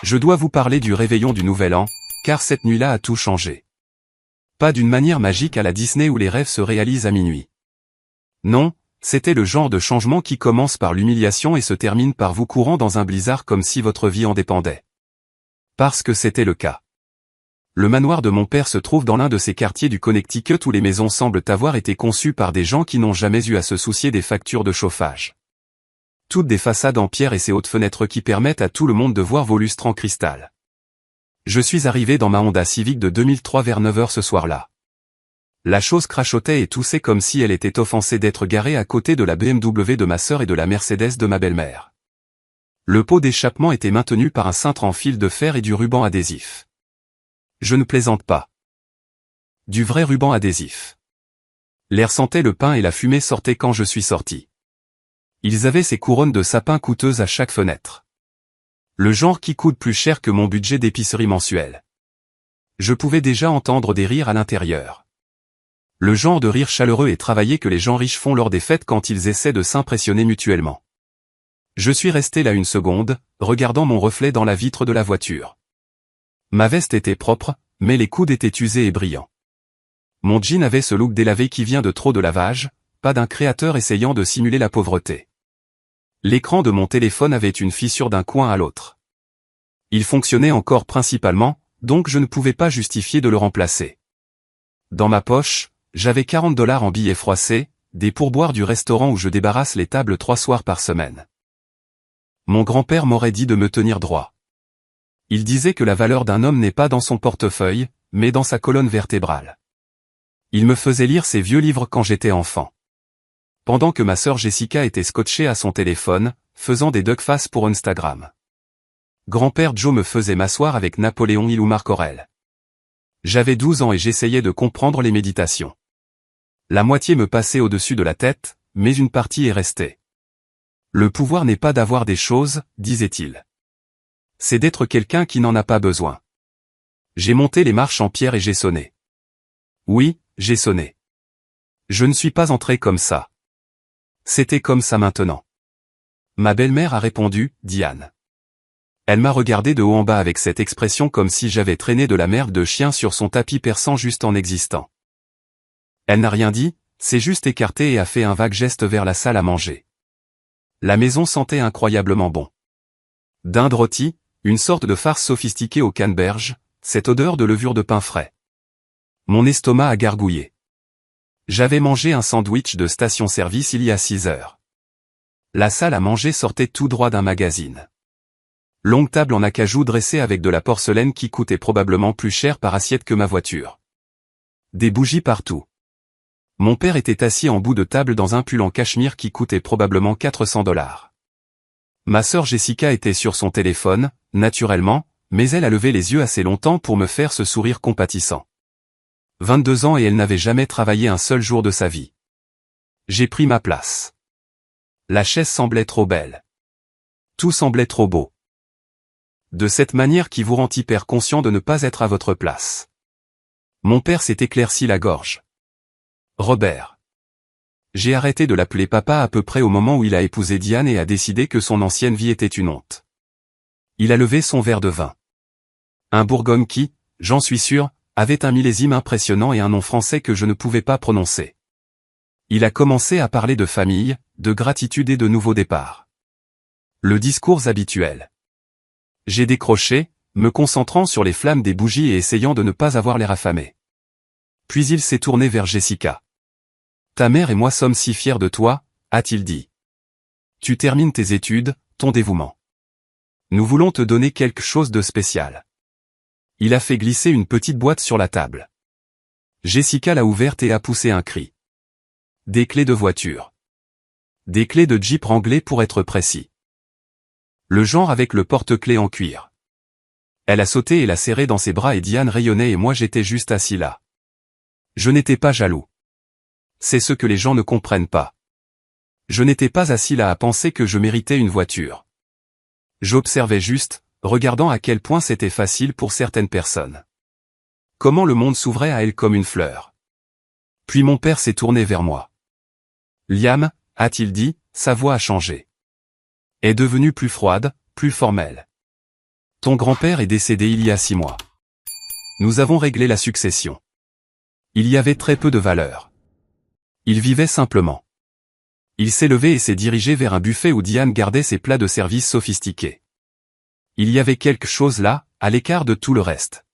Je dois vous parler du réveillon du Nouvel An, car cette nuit-là a tout changé. Pas d'une manière magique à la Disney où les rêves se réalisent à minuit. Non, c'était le genre de changement qui commence par l'humiliation et se termine par vous courant dans un blizzard comme si votre vie en dépendait. Parce que c'était le cas. Le manoir de mon père se trouve dans l'un de ces quartiers du Connecticut où les maisons semblent avoir été conçues par des gens qui n'ont jamais eu à se soucier des factures de chauffage. Toutes des façades en pierre et ces hautes fenêtres qui permettent à tout le monde de voir vos lustres en cristal. Je suis arrivé dans ma Honda Civic de 2003 vers 9h ce soir-là. La chose crachotait et toussait comme si elle était offensée d'être garée à côté de la BMW de ma sœur et de la Mercedes de ma belle-mère. Le pot d'échappement était maintenu par un cintre en fil de fer et du ruban adhésif. Je ne plaisante pas. Du vrai ruban adhésif. L'air sentait le pain et la fumée sortait quand je suis sorti. Ils avaient ces couronnes de sapin coûteuses à chaque fenêtre. Le genre qui coûte plus cher que mon budget d'épicerie mensuel. Je pouvais déjà entendre des rires à l'intérieur. Le genre de rire chaleureux et travaillé que les gens riches font lors des fêtes quand ils essaient de s'impressionner mutuellement. Je suis resté là une seconde, regardant mon reflet dans la vitre de la voiture. Ma veste était propre, mais les coudes étaient usés et brillants. Mon jean avait ce look délavé qui vient de trop de lavage, pas d'un créateur essayant de simuler la pauvreté. L'écran de mon téléphone avait une fissure d'un coin à l'autre. Il fonctionnait encore principalement, donc je ne pouvais pas justifier de le remplacer. Dans ma poche, j'avais $40 en billets froissés, des pourboires du restaurant où je débarrasse les tables 3 soirs par semaine. Mon grand-père m'aurait dit de me tenir droit. Il disait que la valeur d'un homme n'est pas dans son portefeuille, mais dans sa colonne vertébrale. Il me faisait lire ses vieux livres quand j'étais enfant. Pendant que ma sœur Jessica était scotchée à son téléphone, faisant des duckface pour Instagram. Grand-père Joe me faisait m'asseoir avec Napoléon Hill ou Marc Aurèle. J'avais 12 ans et j'essayais de comprendre les méditations. La moitié me passait au-dessus de la tête, mais une partie est restée. Le pouvoir n'est pas d'avoir des choses, disait-il. C'est d'être quelqu'un qui n'en a pas besoin. J'ai monté les marches en pierre et j'ai sonné. Oui, j'ai sonné. Je ne suis pas entré comme ça. C'était comme ça maintenant. Ma belle-mère a répondu, Diane. Elle m'a regardé de haut en bas avec cette expression comme si j'avais traîné de la merde de chien sur son tapis perçant juste en existant. Elle n'a rien dit, s'est juste écartée et a fait un vague geste vers la salle à manger. La maison sentait incroyablement bon. Dinde rôtie, une sorte de farce sophistiquée au canneberge, cette odeur de levure de pain frais. Mon estomac a gargouillé. J'avais mangé un sandwich de station-service il y a 6 heures. La salle à manger sortait tout droit d'un magazine. Longue table en acajou dressée avec de la porcelaine qui coûtait probablement plus cher par assiette que ma voiture. Des bougies partout. Mon père était assis en bout de table dans un pull en cachemire qui coûtait probablement $400. Ma sœur Jessica était sur son téléphone, naturellement, mais elle a levé les yeux assez longtemps pour me faire ce sourire compatissant. 22 ans et elle n'avait jamais travaillé un seul jour de sa vie. J'ai pris ma place. La chaise semblait trop belle. Tout semblait trop beau. De cette manière qui vous rend hyper conscient de ne pas être à votre place. Mon père s'est éclairci la gorge. Robert. J'ai arrêté de l'appeler papa à peu près au moment où il a épousé Diane et a décidé que son ancienne vie était une honte. Il a levé son verre de vin. Un Bourgogne qui, j'en suis sûr, avait un millésime impressionnant et un nom français que je ne pouvais pas prononcer. Il a commencé à parler de famille, de gratitude et de nouveau départ. Le discours habituel. J'ai décroché, me concentrant sur les flammes des bougies et essayant de ne pas avoir l'air affamé. Puis il s'est tourné vers Jessica. Ta mère et moi sommes si fiers de toi, a-t-il dit. Tu termines tes études, ton dévouement. Nous voulons te donner quelque chose de spécial. Il a fait glisser une petite boîte sur la table. Jessica l'a ouverte et a poussé un cri. Des clés de voiture. Des clés de Jeep Wrangler pour être précis. Le genre avec le porte-clés en cuir. Elle a sauté et l'a serré dans ses bras et Diane rayonnait et moi j'étais juste assis là. Je n'étais pas jaloux. C'est ce que les gens ne comprennent pas. Je n'étais pas assis là à penser que je méritais une voiture. J'observais juste, regardant à quel point c'était facile pour certaines personnes. Comment le monde s'ouvrait à elle comme une fleur. Puis mon père s'est tourné vers moi. Liam, a-t-il dit, sa voix a changé. Est devenue plus froide, plus formelle. Ton grand-père est décédé il y a 6 mois. Nous avons réglé la succession. Il y avait très peu de valeur. Il vivait simplement. Il s'est levé et s'est dirigé vers un buffet où Diane gardait ses plats de service sophistiqués. Il y avait quelque chose là, à l'écart de tout le reste.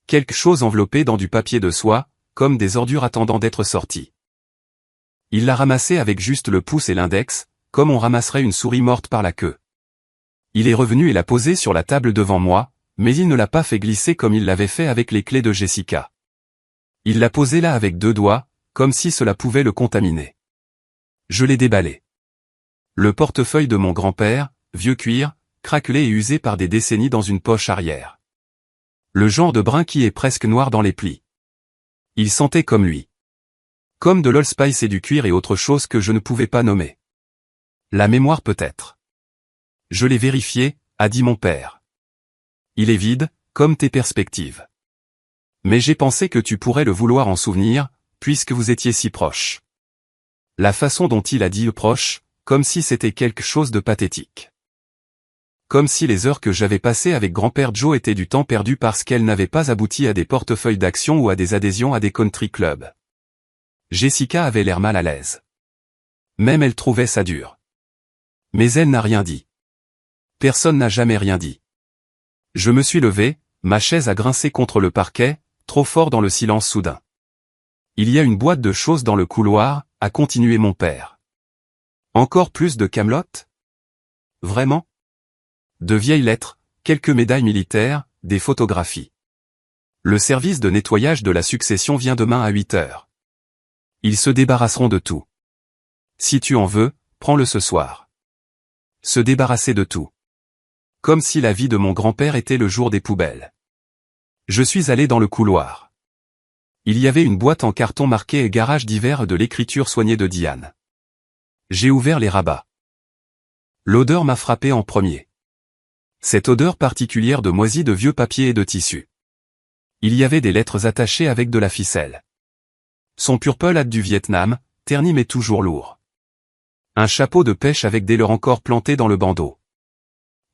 Quelque chose enveloppé dans du papier de soie, comme des ordures attendant d'être sorties. Il l'a ramassé avec juste le pouce et l'index, comme on ramasserait une souris morte par la queue. Il est revenu et l'a posé sur la table devant moi, mais il ne l'a pas fait glisser comme il l'avait fait avec les clés de Jessica. Il l'a posé là avec 2 doigts, comme si cela pouvait le contaminer. Je l'ai déballé. Le portefeuille de mon grand-père, vieux cuir, craquelé et usé par des décennies dans une poche arrière. Le genre de brin qui est presque noir dans les plis. Il sentait comme lui. Comme de l'allspice et du cuir et autre chose que je ne pouvais pas nommer. La mémoire peut-être. Je l'ai vérifié, a dit mon père. Il est vide, comme tes perspectives. Mais j'ai pensé que tu pourrais le vouloir en souvenir, puisque vous étiez si proches. La façon dont il a dit proche, comme si c'était quelque chose de pathétique. Comme si les heures que j'avais passées avec grand-père Joe étaient du temps perdu parce qu'elles n'avaient pas abouti à des portefeuilles d'actions ou à des adhésions à des country clubs. Jessica avait l'air mal à l'aise. Même elle trouvait ça dur. Mais elle n'a rien dit. Personne n'a jamais rien dit. Je me suis levé, ma chaise a grincé contre le parquet, trop fort dans le silence soudain. Il y a une boîte de choses dans le couloir, a continué mon père. Encore plus de camelotes? Vraiment? De vieilles lettres, quelques médailles militaires, des photographies. Le service de nettoyage de la succession vient demain à 8 heures. Ils se débarrasseront de tout. Si tu en veux, prends-le ce soir. Se débarrasser de tout. Comme si la vie de mon grand-père était le jour des poubelles. Je suis allé dans le couloir. Il y avait une boîte en carton marquée garage d'hiver de l'écriture soignée de Diane. J'ai ouvert les rabats. L'odeur m'a frappé en premier. Cette odeur particulière de moisi de vieux papier et de tissu. Il y avait des lettres attachées avec de la ficelle. Son purple hâte du Vietnam, terni mais toujours lourd. Un chapeau de pêche avec des leurres encore plantés dans le bandeau.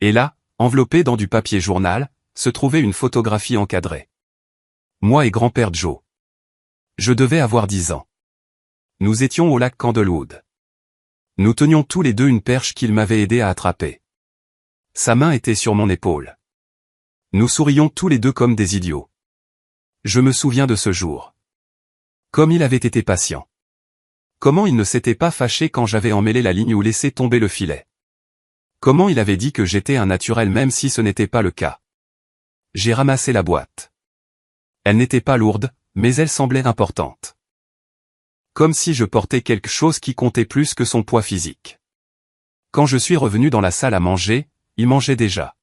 Et là, enveloppé dans du papier journal, se trouvait une photographie encadrée. Moi et grand-père Joe. Je devais avoir 10 ans. Nous étions au lac Candlewood. Nous tenions tous les deux une perche qu'il m'avait aidé à attraper. Sa main était sur mon épaule. Nous sourions tous les deux comme des idiots. Je me souviens de ce jour. Comme il avait été patient. Comment il ne s'était pas fâché quand j'avais emmêlé la ligne ou laissé tomber le filet. Comment il avait dit que j'étais un naturel même si ce n'était pas le cas. J'ai ramassé la boîte. Elle n'était pas lourde, mais elle semblait importante. Comme si je portais quelque chose qui comptait plus que son poids physique. Quand je suis revenu dans la salle à manger, il mangeait déjà.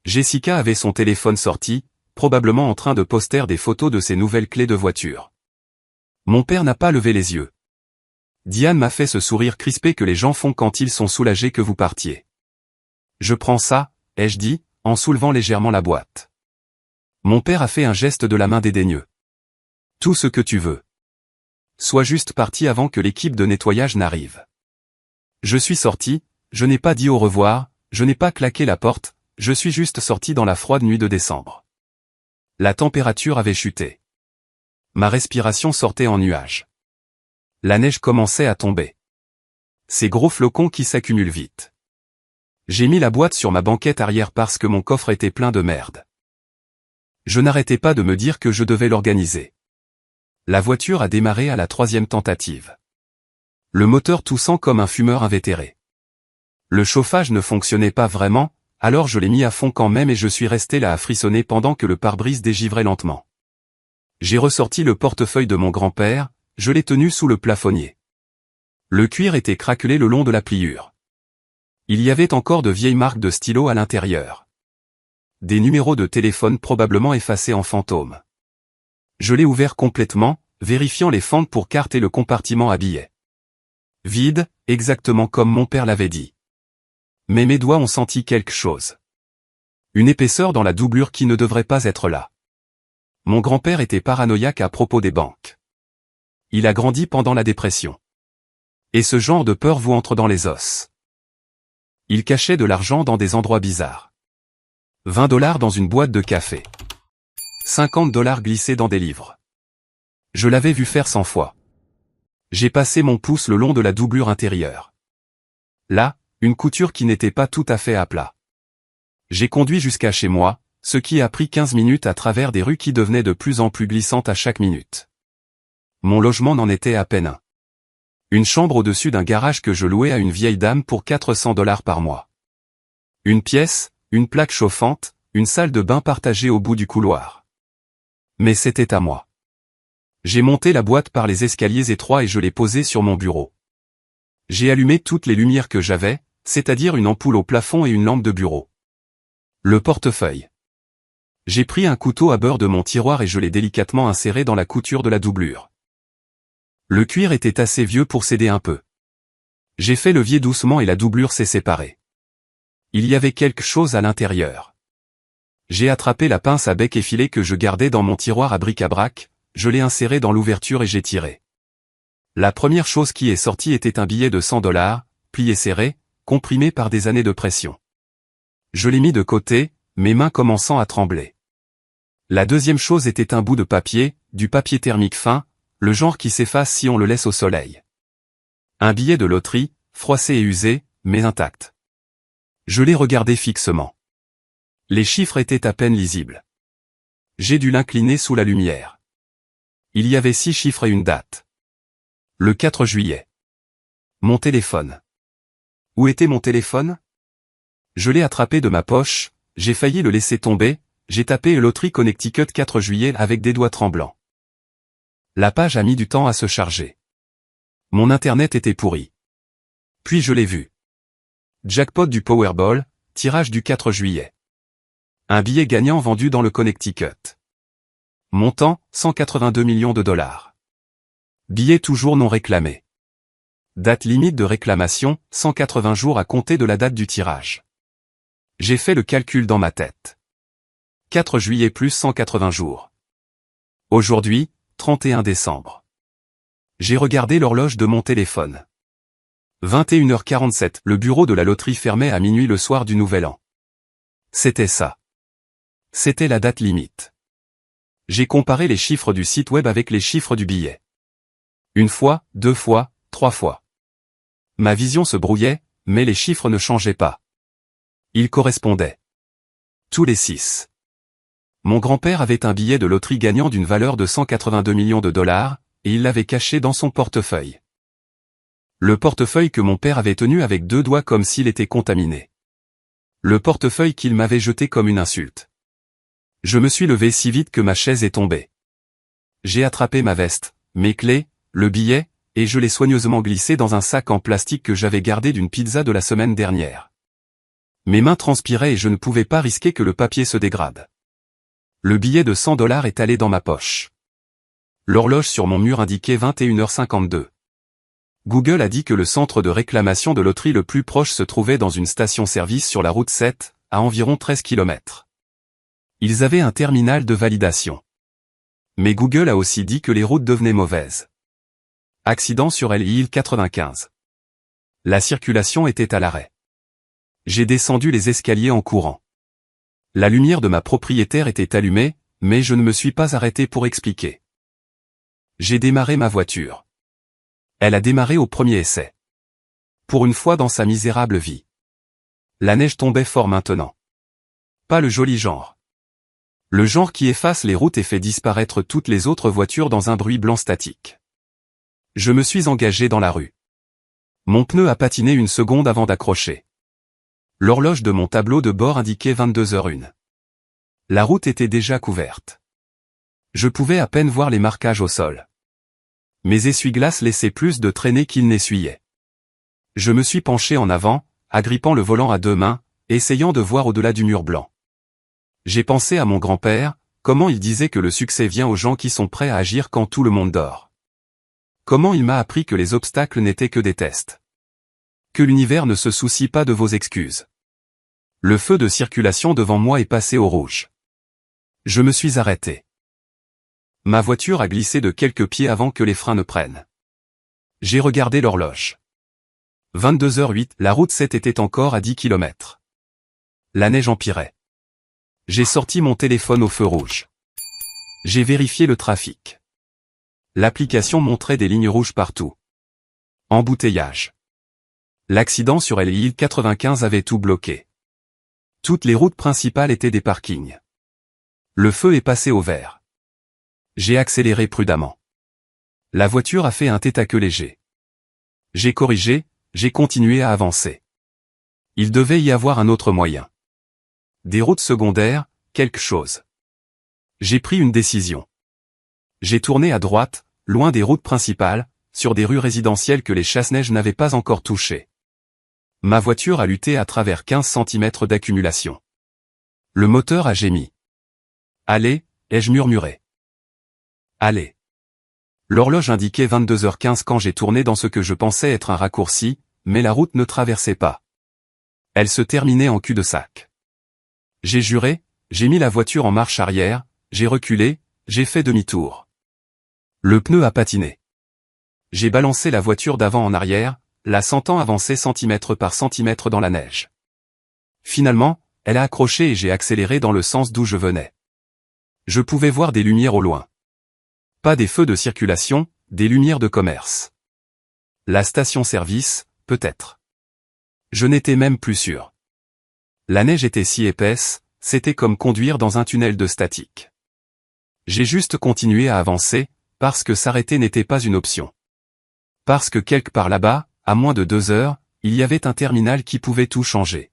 Jessica avait son téléphone sorti, probablement en train de poster des photos de ses nouvelles clés de voiture. Mon père n'a pas levé les yeux. Diane m'a fait ce sourire crispé que les gens font quand ils sont soulagés que vous partiez. Je prends ça, ai-je dit, en soulevant légèrement la boîte. Mon père a fait un geste de la main dédaigneux. Tout ce que tu veux. Sois juste parti avant que l'équipe de nettoyage n'arrive. Je suis sorti, je n'ai pas dit au revoir, je n'ai pas claqué la porte, je suis juste sorti dans la froide nuit de décembre. La température avait chuté. Ma respiration sortait en nuages. La neige commençait à tomber. Ces gros flocons qui s'accumulent vite. J'ai mis la boîte sur ma banquette arrière parce que mon coffre était plein de merde. Je n'arrêtais pas de me dire que je devais l'organiser. La voiture a démarré à la 3e tentative. Le moteur toussant comme un fumeur invétéré. Le chauffage ne fonctionnait pas vraiment, alors je l'ai mis à fond quand même et je suis resté là à frissonner pendant que le pare-brise dégivrait lentement. J'ai ressorti le portefeuille de mon grand-père, je l'ai tenu sous le plafonnier. Le cuir était craquelé le long de la pliure. Il y avait encore de vieilles marques de stylos à l'intérieur. Des numéros de téléphone probablement effacés en fantôme. Je l'ai ouvert complètement, vérifiant les fentes pour carter le compartiment à billets. Vide, exactement comme mon père l'avait dit. Mais mes doigts ont senti quelque chose. Une épaisseur dans la doublure qui ne devrait pas être là. Mon grand-père était paranoïaque à propos des banques. Il a grandi pendant la dépression. Et ce genre de peur vous entre dans les os. Il cachait de l'argent dans des endroits bizarres. $20 dans une boîte de café. $50 glissés dans des livres. Je l'avais vu faire 100 fois. J'ai passé mon pouce le long de la doublure intérieure. Là, une couture qui n'était pas tout à fait à plat. J'ai conduit jusqu'à chez moi, ce qui a pris 15 minutes à travers des rues qui devenaient de plus en plus glissantes à chaque minute. Mon logement n'en était à peine un. Une chambre au-dessus d'un garage que je louais à une vieille dame pour $400 par mois. Une pièce, une plaque chauffante, une salle de bain partagée au bout du couloir. Mais c'était à moi. J'ai monté la boîte par les escaliers étroits et je l'ai posée sur mon bureau. J'ai allumé toutes les lumières que j'avais, c'est-à-dire une ampoule au plafond et une lampe de bureau. Le portefeuille. J'ai pris un couteau à beurre de mon tiroir et je l'ai délicatement inséré dans la couture de la doublure. Le cuir était assez vieux pour céder un peu. J'ai fait levier doucement et la doublure s'est séparée. Il y avait quelque chose à l'intérieur. J'ai attrapé la pince à bec effilé que je gardais dans mon tiroir à bric-à-brac, je l'ai inséré dans l'ouverture et j'ai tiré. La première chose qui est sortie était un billet de $100, plié serré, comprimé par des années de pression. Je l'ai mis de côté, mes mains commençant à trembler. La deuxième chose était un bout de papier, du papier thermique fin, le genre qui s'efface si on le laisse au soleil. Un billet de loterie, froissé et usé, mais intact. Je l'ai regardé fixement. Les chiffres étaient à peine lisibles. J'ai dû l'incliner sous la lumière. Il y avait 6 chiffres et une date. Le 4 juillet. Mon téléphone. Où était mon téléphone? Je l'ai attrapé de ma poche, j'ai failli le laisser tomber, j'ai tapé loterie Connecticut 4 juillet avec des doigts tremblants. La page a mis du temps à se charger. Mon internet était pourri. Puis je l'ai vu. Jackpot du Powerball, tirage du 4 juillet. Un billet gagnant vendu dans le Connecticut. Montant, $182 millions. Billet toujours non réclamé. Date limite de réclamation, 180 jours à compter de la date du tirage. J'ai fait le calcul dans ma tête. 4 juillet plus 180 jours. Aujourd'hui, 31 décembre. J'ai regardé l'horloge de mon téléphone. 21h47, le bureau de la loterie fermait à minuit le soir du Nouvel An. C'était ça. C'était la date limite. J'ai comparé les chiffres du site web avec les chiffres du billet. Une fois, 2 fois, 3 fois. Ma vision se brouillait, mais les chiffres ne changeaient pas. Ils correspondaient. Tous les 6. Mon grand-père avait un billet de loterie gagnant d'une valeur de $182 millions, et il l'avait caché dans son portefeuille. Le portefeuille que mon père avait tenu avec 2 doigts comme s'il était contaminé. Le portefeuille qu'il m'avait jeté comme une insulte. Je me suis levé si vite que ma chaise est tombée. J'ai attrapé ma veste, mes clés, le billet, et je l'ai soigneusement glissé dans un sac en plastique que j'avais gardé d'une pizza de la semaine dernière. Mes mains transpiraient et je ne pouvais pas risquer que le papier se dégrade. Le billet de $100 est allé dans ma poche. L'horloge sur mon mur indiquait 21h52. Google a dit que le centre de réclamation de loterie le plus proche se trouvait dans une station-service sur la route 7, à environ 13 km. Ils avaient un terminal de validation. Mais Google a aussi dit que les routes devenaient mauvaises. Accident sur l'île 95. La circulation était à l'arrêt. J'ai descendu les escaliers en courant. La lumière de ma propriétaire était allumée, mais je ne me suis pas arrêté pour expliquer. J'ai démarré ma voiture. Elle a démarré au premier essai. Pour une fois dans sa misérable vie. La neige tombait fort maintenant. Pas le joli genre. Le genre qui efface les routes et fait disparaître toutes les autres voitures dans un bruit blanc statique. Je me suis engagé dans la rue. Mon pneu a patiné une seconde avant d'accrocher. L'horloge de mon tableau de bord indiquait 22h01. La route était déjà couverte. Je pouvais à peine voir les marquages au sol. Mes essuie-glaces laissaient plus de traînées qu'ils n'essuyaient. Je me suis penché en avant, agrippant le volant à 2 mains, essayant de voir au-delà du mur blanc. J'ai pensé à mon grand-père, comment il disait que le succès vient aux gens qui sont prêts à agir quand tout le monde dort. Comment il m'a appris que les obstacles n'étaient que des tests. Que l'univers ne se soucie pas de vos excuses. Le feu de circulation devant moi est passé au rouge. Je me suis arrêté. Ma voiture a glissé de quelques pieds avant que les freins ne prennent. J'ai regardé l'horloge. 22h08, la route 7 était encore à 10 km. La neige empirait. J'ai sorti mon téléphone au feu rouge. J'ai vérifié le trafic. L'application montrait des lignes rouges partout. Embouteillage. L'accident sur l'île 95 avait tout bloqué. Toutes les routes principales étaient des parkings. Le feu est passé au vert. J'ai accéléré prudemment. La voiture a fait un tête-à-queue léger. J'ai corrigé, j'ai continué à avancer. Il devait y avoir un autre moyen. Des routes secondaires, quelque chose. J'ai pris une décision. J'ai tourné à droite, loin des routes principales, sur des rues résidentielles que les chasse-neige n'avaient pas encore touchées. Ma voiture a lutté à travers 15 cm d'accumulation. Le moteur a gémi. Allez, ai-je murmuré. Allez. L'horloge indiquait 22h15 quand j'ai tourné dans ce que je pensais être un raccourci, mais la route ne traversait pas. Elle se terminait en cul-de-sac. J'ai juré, j'ai mis la voiture en marche arrière, j'ai reculé, j'ai fait demi-tour. Le pneu a patiné. J'ai balancé la voiture d'avant en arrière, la sentant avancer centimètre par centimètre dans la neige. Finalement, elle a accroché et j'ai accéléré dans le sens d'où je venais. Je pouvais voir des lumières au loin. Pas des feux de circulation, des lumières de commerce. La station-service, peut-être. Je n'étais même plus sûr. La neige était si épaisse, c'était comme conduire dans un tunnel de statique. J'ai juste continué à avancer, parce que s'arrêter n'était pas une option. Parce que quelque part là-bas, à moins de 2 heures, il y avait un terminal qui pouvait tout changer.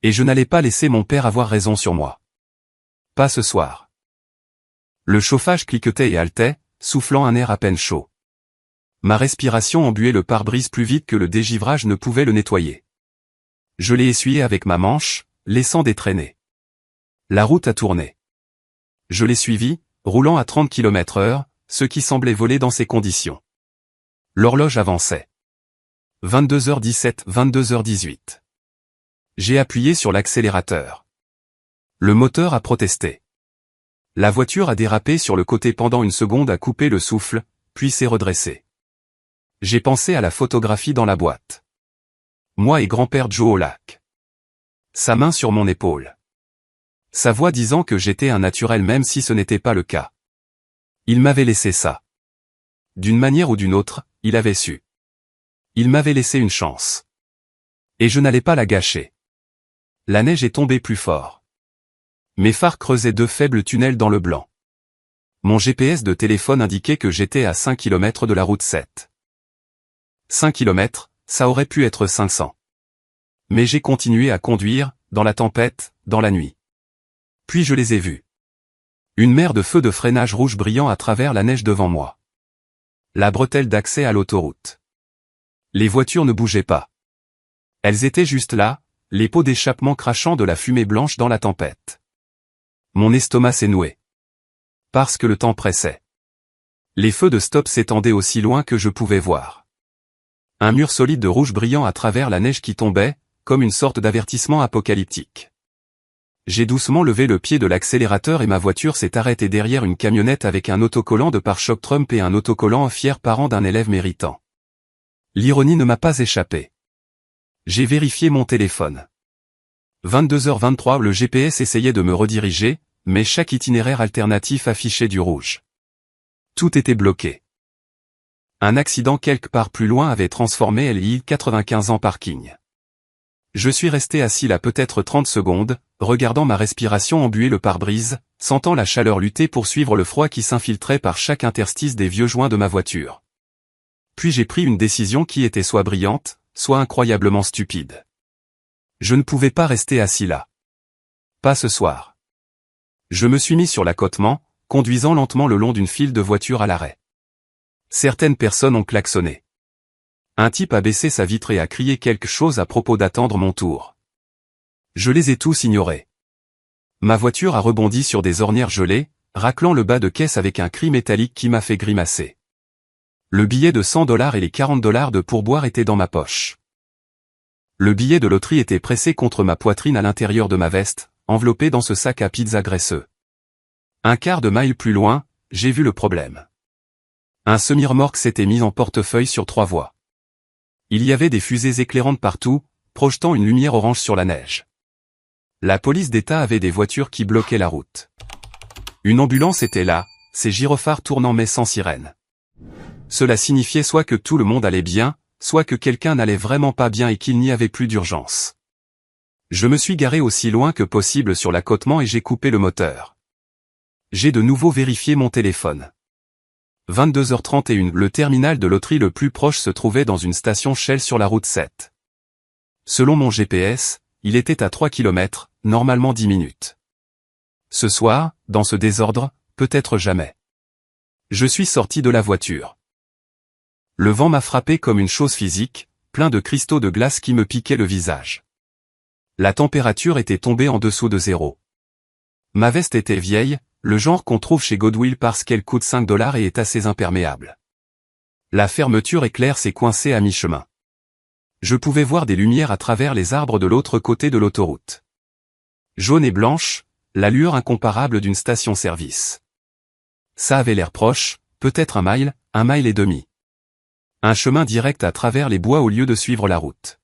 Et je n'allais pas laisser mon père avoir raison sur moi. Pas ce soir. Le chauffage cliquetait et haletait, soufflant un air à peine chaud. Ma respiration embuait le pare-brise plus vite que le dégivrage ne pouvait le nettoyer. Je l'ai essuyé avec ma manche, laissant des traînées. La route a tourné. Je l'ai suivi, roulant à 30 km/h, ce qui semblait voler dans ces conditions. L'horloge avançait. 22h17, 22h18. J'ai appuyé sur l'accélérateur. Le moteur a protesté. La voiture a dérapé sur le côté pendant une seconde à couper le souffle, puis s'est redressée. J'ai pensé à la photographie dans la boîte. Moi et grand-père Joe au lac. Sa main sur mon épaule. Sa voix disant que j'étais un naturel même si ce n'était pas le cas. Il m'avait laissé ça. D'une manière ou d'une autre, il avait su. Il m'avait laissé une chance. Et je n'allais pas la gâcher. La neige est tombée plus fort. Mes phares creusaient 2 faibles tunnels dans le blanc. Mon GPS de téléphone indiquait que j'étais à 5 km de la route 7. 5 km, ça aurait pu être 500. Mais j'ai continué à conduire, dans la tempête, dans la nuit. Puis je les ai vus. Une mer de feux de freinage rouge brillant à travers la neige devant moi. La bretelle d'accès à l'autoroute. Les voitures ne bougeaient pas. Elles étaient juste là, les pots d'échappement crachant de la fumée blanche dans la tempête. Mon estomac s'est noué. Parce que le temps pressait. Les feux de stop s'étendaient aussi loin que je pouvais voir. Un mur solide de rouge brillant à travers la neige qui tombait, comme une sorte d'avertissement apocalyptique. J'ai doucement levé le pied de l'accélérateur et ma voiture s'est arrêtée derrière une camionnette avec un autocollant de pare-choc Trump et un autocollant fier parent d'un élève méritant. L'ironie ne m'a pas échappé. J'ai vérifié mon téléphone. 22h23, le GPS essayait de me rediriger, mais chaque itinéraire alternatif affichait du rouge. Tout était bloqué. Un accident quelque part plus loin avait transformé l'île 95 en parking. Je suis resté assis là peut-être 30 secondes, regardant ma respiration embuer le pare-brise, sentant la chaleur lutter pour suivre le froid qui s'infiltrait par chaque interstice des vieux joints de ma voiture. Puis j'ai pris une décision qui était soit brillante, soit incroyablement stupide. Je ne pouvais pas rester assis là. Pas ce soir. Je me suis mis sur l'accotement, conduisant lentement le long d'une file de voitures à l'arrêt. Certaines personnes ont klaxonné. Un type a baissé sa vitre et a crié quelque chose à propos d'attendre mon tour. Je les ai tous ignorés. Ma voiture a rebondi sur des ornières gelées, raclant le bas de caisse avec un cri métallique qui m'a fait grimacer. Le billet de $100 et les $40 de pourboire étaient dans ma poche. Le billet de loterie était pressé contre ma poitrine à l'intérieur de ma veste, enveloppé dans ce sac à pizza graisseux. Un quart de mile plus loin, j'ai vu le problème. Un semi-remorque s'était mis en portefeuille sur 3 voies. Il y avait des fusées éclairantes partout, projetant une lumière orange sur la neige. La police d'État avait des voitures qui bloquaient la route. Une ambulance était là, ses gyrophares tournant mais sans sirène. Cela signifiait soit que tout le monde allait bien, soit que quelqu'un n'allait vraiment pas bien et qu'il n'y avait plus d'urgence. Je me suis garé aussi loin que possible sur l'accotement et j'ai coupé le moteur. J'ai de nouveau vérifié mon téléphone. 22h31, le terminal de loterie le plus proche se trouvait dans une station Shell sur la route 7. Selon mon GPS, il était à 3 km, normalement 10 minutes. Ce soir, dans ce désordre, peut-être jamais. Je suis sorti de la voiture. Le vent m'a frappé comme une chose physique, plein de cristaux de glace qui me piquaient le visage. La température était tombée en dessous de zéro. Ma veste était vieille, le genre qu'on trouve chez Goodwill parce qu'elle coûte 5 $ et est assez imperméable. La fermeture éclair s'est coincée à mi-chemin. Je pouvais voir des lumières à travers les arbres de l'autre côté de l'autoroute. Jaune et blanche, l'allure incomparable d'une station-service. Ça avait l'air proche, peut-être un mile et demi. Un chemin direct à travers les bois au lieu de suivre la route.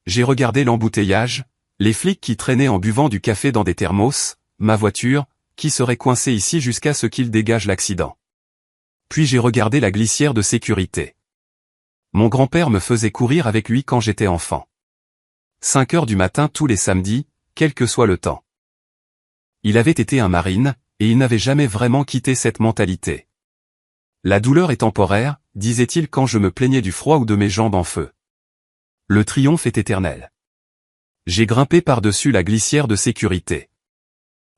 J'ai regardé l'embouteillage, les flics qui traînaient en buvant du café dans des thermos, ma voiture, qui serait coincée ici jusqu'à ce qu'ils dégagent l'accident. Puis j'ai regardé la glissière de sécurité. Mon grand-père me faisait courir avec lui quand j'étais enfant. 5 heures du matin tous les samedis, quel que soit le temps. Il avait été un marine, et il n'avait jamais vraiment quitté cette mentalité. La douleur est temporaire, disait-il quand je me plaignais du froid ou de mes jambes en feu. Le triomphe est éternel. J'ai grimpé par-dessus la glissière de sécurité.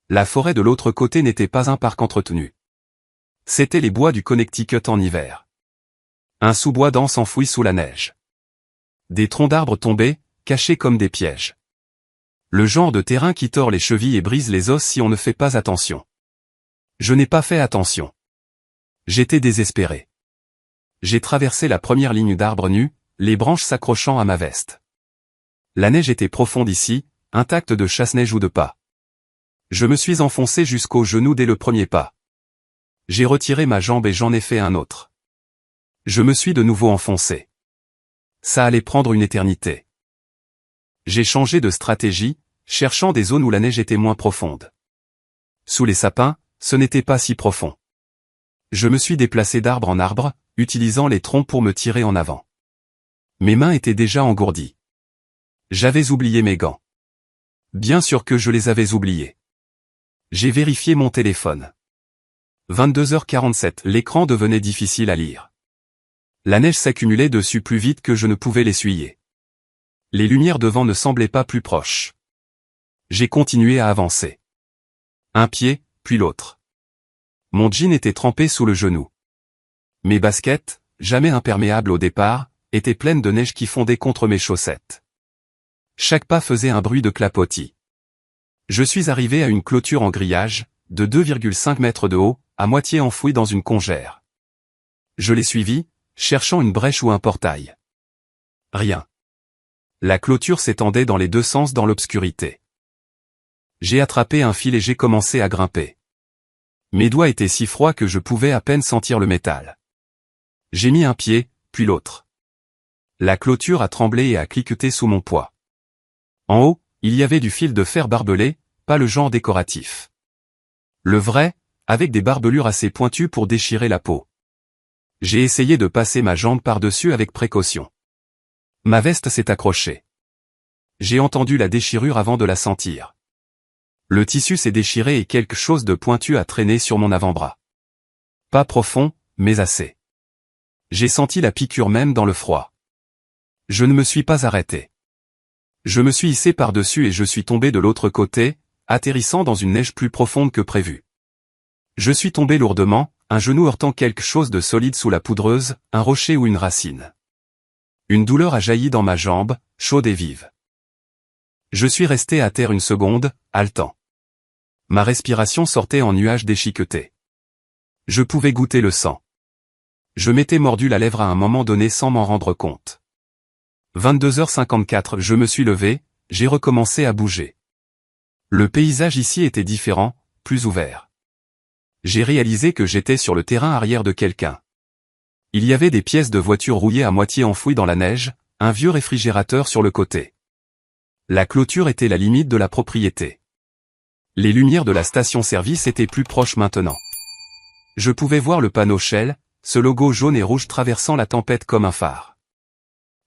La forêt de l'autre côté n'était pas un parc entretenu. C'étaient les bois du Connecticut en hiver. Un sous-bois dense enfoui sous la neige. Des troncs d'arbres tombés, cachés comme des pièges. Le genre de terrain qui tord les chevilles et brise les os si on ne fait pas attention. Je n'ai pas fait attention. J'étais désespéré. J'ai traversé la première ligne d'arbres nus, les branches s'accrochant à ma veste. La neige était profonde ici, intacte de chasse-neige ou de pas. Je me suis enfoncé jusqu'au genou dès le premier pas. J'ai retiré ma jambe et j'en ai fait un autre. Je me suis de nouveau enfoncé. Ça allait prendre une éternité. J'ai changé de stratégie, cherchant des zones où la neige était moins profonde. Sous les sapins, ce n'était pas si profond. Je me suis déplacé d'arbre en arbre, utilisant les troncs pour me tirer en avant. Mes mains étaient déjà engourdies. J'avais oublié mes gants. Bien sûr que je les avais oubliés. J'ai vérifié mon téléphone. 22h47, l'écran devenait difficile à lire. La neige s'accumulait dessus plus vite que je ne pouvais l'essuyer. Les lumières devant ne semblaient pas plus proches. J'ai continué à avancer. Un pied, puis l'autre. Mon jean était trempé sous le genou. Mes baskets, jamais imperméables au départ, étaient pleines de neige qui fondait contre mes chaussettes. Chaque pas faisait un bruit de clapotis. Je suis arrivé à une clôture en grillage, de 2,5 mètres de haut, à moitié enfouie dans une congère. Je l'ai suivi, cherchant une brèche ou un portail. Rien. La clôture s'étendait dans les deux sens dans l'obscurité. J'ai attrapé un fil et j'ai commencé à grimper. Mes doigts étaient si froids que je pouvais à peine sentir le métal. J'ai mis un pied, puis l'autre. La clôture a tremblé et a cliqueté sous mon poids. En haut, il y avait du fil de fer barbelé, pas le genre décoratif. Le vrai, avec des barbelures assez pointues pour déchirer la peau. J'ai essayé de passer ma jambe par-dessus avec précaution. Ma veste s'est accrochée. J'ai entendu la déchirure avant de la sentir. Le tissu s'est déchiré et quelque chose de pointu a traîné sur mon avant-bras. Pas profond, mais assez. J'ai senti la piqûre même dans le froid. Je ne me suis pas arrêté. Je me suis hissé par-dessus et je suis tombé de l'autre côté, atterrissant dans une neige plus profonde que prévu. Je suis tombé lourdement, un genou heurtant quelque chose de solide sous la poudreuse, un rocher ou une racine. Une douleur a jailli dans ma jambe, chaude et vive. Je suis resté à terre une seconde, haletant. Ma respiration sortait en nuages déchiquetés. Je pouvais goûter le sang. Je m'étais mordu la lèvre à un moment donné sans m'en rendre compte. 22h54, je me suis levé, j'ai recommencé à bouger. Le paysage ici était différent, plus ouvert. J'ai réalisé que j'étais sur le terrain arrière de quelqu'un. Il y avait des pièces de voiture rouillées à moitié enfouies dans la neige, un vieux réfrigérateur sur le côté. La clôture était la limite de la propriété. Les lumières de la station-service étaient plus proches maintenant. Je pouvais voir le panneau Shell, ce logo jaune et rouge traversant la tempête comme un phare.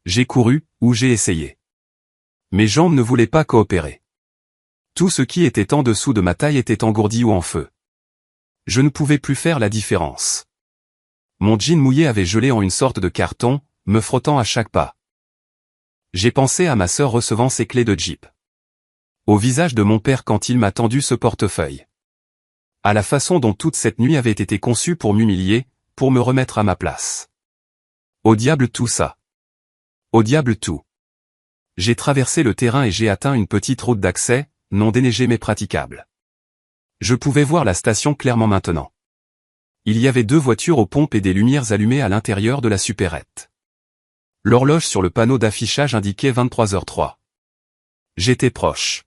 J'ai couru, ou j'ai essayé. Mes jambes ne voulaient pas coopérer. Tout ce qui était en dessous de ma taille était engourdi ou en feu. Je ne pouvais plus faire la différence. Mon jean mouillé avait gelé en une sorte de carton, me frottant à chaque pas. J'ai pensé à ma sœur recevant ses clés de Jeep. Au visage de mon père quand il m'a tendu ce portefeuille. À la façon dont toute cette nuit avait été conçue pour m'humilier, pour me remettre à ma place. Au diable tout ça. Au diable tout. J'ai traversé le terrain et j'ai atteint une petite route d'accès, non déneigée mais praticable. Je pouvais voir la station clairement maintenant. Il y avait 2 voitures aux pompes et des lumières allumées à l'intérieur de la supérette. L'horloge sur le panneau d'affichage indiquait 23h03. J'étais proche.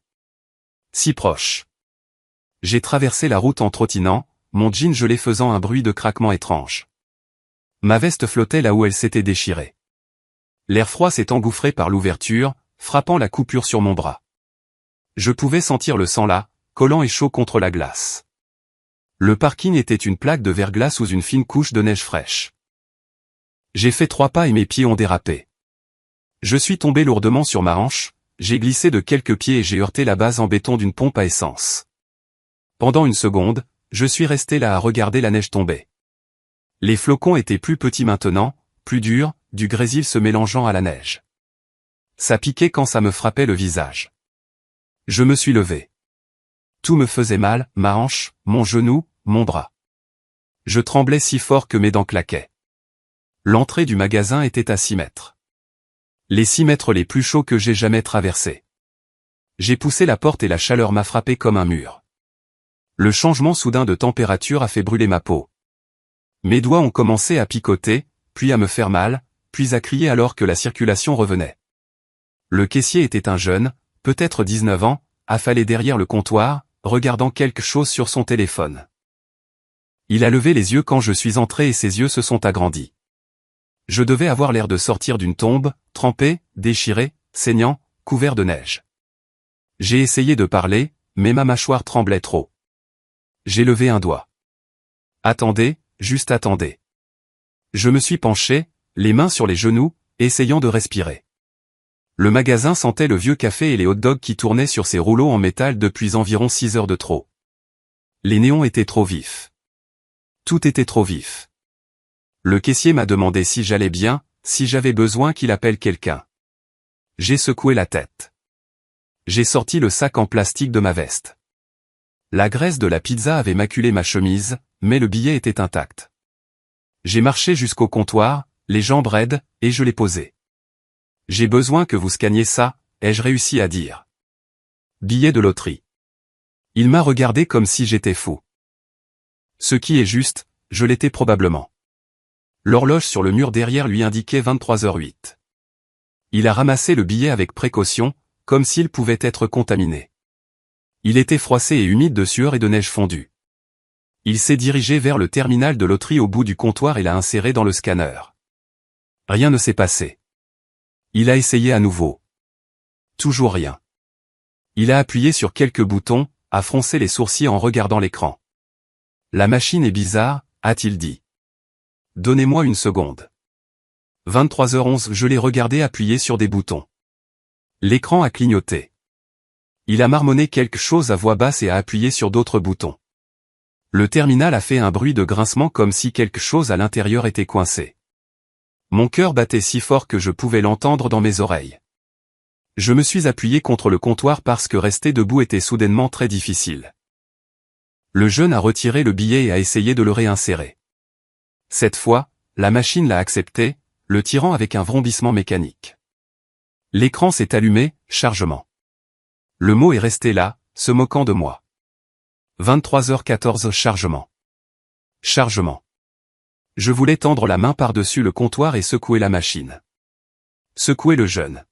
Si proche. J'ai traversé la route en trottinant, mon jean gelé faisant un bruit de craquement étrange. Ma veste flottait là où elle s'était déchirée. L'air froid s'est engouffré par l'ouverture, frappant la coupure sur mon bras. Je pouvais sentir le sang là, collant et chaud contre la glace. Le parking était une plaque de verglas sous une fine couche de neige fraîche. J'ai fait 3 pas et mes pieds ont dérapé. Je suis tombé lourdement sur ma hanche, j'ai glissé de quelques pieds et j'ai heurté la base en béton d'une pompe à essence. Pendant une seconde, je suis resté là à regarder la neige tomber. Les flocons étaient plus petits maintenant, plus durs, du grésil se mélangeant à la neige. Ça piquait quand ça me frappait le visage. Je me suis levé. Tout me faisait mal, ma hanche, mon genou, mon bras. Je tremblais si fort que mes dents claquaient. L'entrée du magasin était à 6 mètres. Les 6 mètres les plus chauds que j'ai jamais traversés. J'ai poussé la porte et la chaleur m'a frappé comme un mur. Le changement soudain de température a fait brûler ma peau. Mes doigts ont commencé à picoter, puis à me faire mal, puis à crier alors que la circulation revenait. Le caissier était un jeune, peut-être 19 ans, affalé derrière le comptoir, regardant quelque chose sur son téléphone. Il a levé les yeux quand je suis entré et ses yeux se sont agrandis. Je devais avoir l'air de sortir d'une tombe, trempé, déchiré, saignant, couvert de neige. J'ai essayé de parler, mais ma mâchoire tremblait trop. J'ai levé un doigt. Attendez, juste attendez. Je me suis penché, les mains sur les genoux, essayant de respirer. Le magasin sentait le vieux café et les hot-dogs qui tournaient sur ses rouleaux en métal depuis environ 6 heures de trop. Les néons étaient trop vifs. Tout était trop vif. Le caissier m'a demandé si j'allais bien, si j'avais besoin qu'il appelle quelqu'un. J'ai secoué la tête. J'ai sorti le sac en plastique de ma veste. La graisse de la pizza avait maculé ma chemise, mais le billet était intact. J'ai marché jusqu'au comptoir, les jambes raides, et je l'ai posé. J'ai besoin que vous scanniez ça, ai-je réussi à dire. Billet de loterie. Il m'a regardé comme si j'étais fou. Ce qui est juste, je l'étais probablement. L'horloge sur le mur derrière lui indiquait 23h08. Il a ramassé le billet avec précaution, comme s'il pouvait être contaminé. Il était froissé et humide de sueur et de neige fondue. Il s'est dirigé vers le terminal de loterie au bout du comptoir et l'a inséré dans le scanner. Rien ne s'est passé. Il a essayé à nouveau. Toujours rien. Il a appuyé sur quelques boutons, a froncé les sourcils en regardant l'écran. La machine est bizarre, a-t-il dit. Donnez-moi une seconde. 23h11 je l'ai regardé appuyer sur des boutons. L'écran a clignoté. Il a marmonné quelque chose à voix basse et a appuyé sur d'autres boutons. Le terminal a fait un bruit de grincement comme si quelque chose à l'intérieur était coincé. Mon cœur battait si fort que je pouvais l'entendre dans mes oreilles. Je me suis appuyé contre le comptoir parce que rester debout était soudainement très difficile. Le jeune a retiré le billet et a essayé de le réinsérer. Cette fois, la machine l'a accepté, le tirant avec un vrombissement mécanique. L'écran s'est allumé, chargement. Le mot est resté là, se moquant de moi. 23h14 chargement. Chargement. Je voulais tendre la main par-dessus le comptoir et secouer la machine. Secouer le jeune.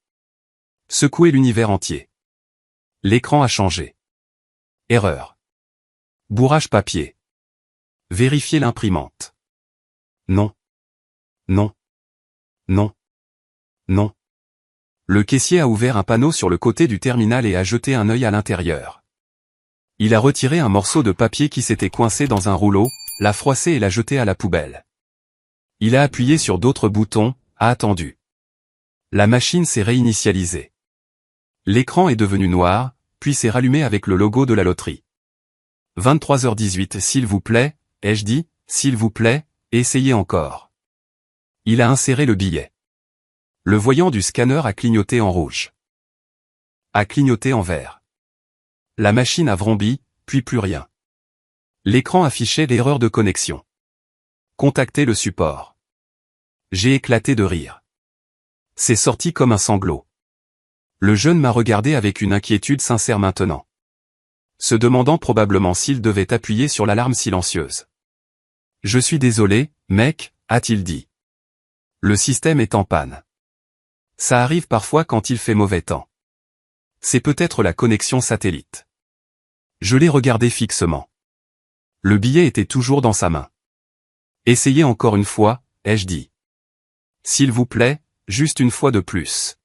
Secouer l'univers entier. L'écran a changé. Erreur. Bourrage papier. Vérifier l'imprimante. Non. Non. Non. Non. Le caissier a ouvert un panneau sur le côté du terminal et a jeté un œil à l'intérieur. Il a retiré un morceau de papier qui s'était coincé dans un rouleau, l'a froissé et l'a jeté à la poubelle. Il a appuyé sur d'autres boutons, a attendu. La machine s'est réinitialisée. L'écran est devenu noir, puis s'est rallumé avec le logo de la loterie. 23h18 s'il vous plaît, ai-je dit, s'il vous plaît, essayez encore. Il a inséré le billet. Le voyant du scanner a clignoté en rouge. A clignoté en vert. La machine a vrombi, puis plus rien. L'écran affichait l'erreur de connexion. Contactez le support. J'ai éclaté de rire. C'est sorti comme un sanglot. Le jeune m'a regardé avec une inquiétude sincère maintenant. Se demandant probablement s'il devait appuyer sur l'alarme silencieuse. Je suis désolé, mec, a-t-il dit. Le système est en panne. Ça arrive parfois quand il fait mauvais temps. C'est peut-être la connexion satellite. Je l'ai regardé fixement. Le billet était toujours dans sa main. Essayez encore une fois, ai-je dit. S'il vous plaît, juste une fois de plus.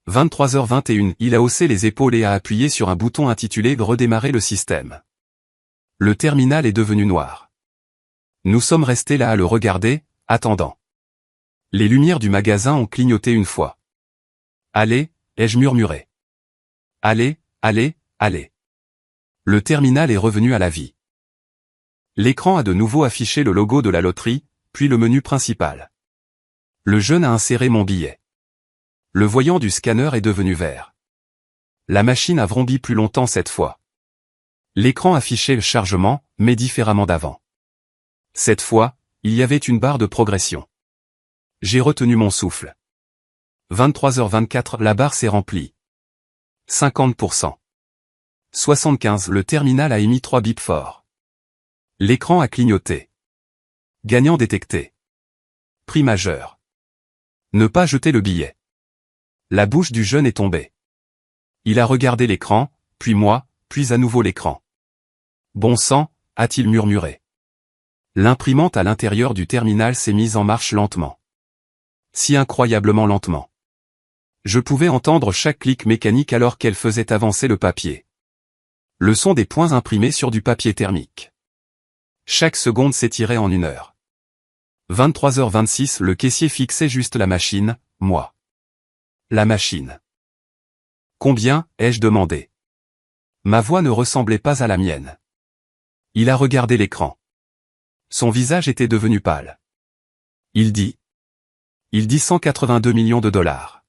23h21, il a haussé les épaules et a appuyé sur un bouton intitulé « Redémarrer le système ». Le terminal est devenu noir. Nous sommes restés là à le regarder, attendant. Les lumières du magasin ont clignoté une fois. Allez, ai-je murmuré. Allez, allez, allez. Le terminal est revenu à la vie. L'écran a de nouveau affiché le logo de la loterie, puis le menu principal. Le jeune a inséré mon billet. Le voyant du scanner est devenu vert. La machine a vrombi plus longtemps cette fois. L'écran affichait le chargement, mais différemment d'avant. Cette fois, il y avait une barre de progression. J'ai retenu mon souffle. 23h24, la barre s'est remplie. 50%. 75, le terminal a émis 3 bips forts. L'écran a clignoté. Gagnant détecté. Prix majeur. Ne pas jeter le billet. La bouche du jeune est tombée. Il a regardé l'écran, puis moi, puis à nouveau l'écran. Bon sang, a-t-il murmuré. L'imprimante à l'intérieur du terminal s'est mise en marche lentement. Si incroyablement lentement. Je pouvais entendre chaque clic mécanique alors qu'elle faisait avancer le papier. Le son des points imprimés sur du papier thermique. Chaque seconde s'étirait en 1 heure. 23h26, le caissier fixait juste la machine, moi. La machine. Combien, ai-je demandé. Ma voix ne ressemblait pas à la mienne. Il a regardé l'écran. Son visage était devenu pâle. Il dit 182 millions de dollars.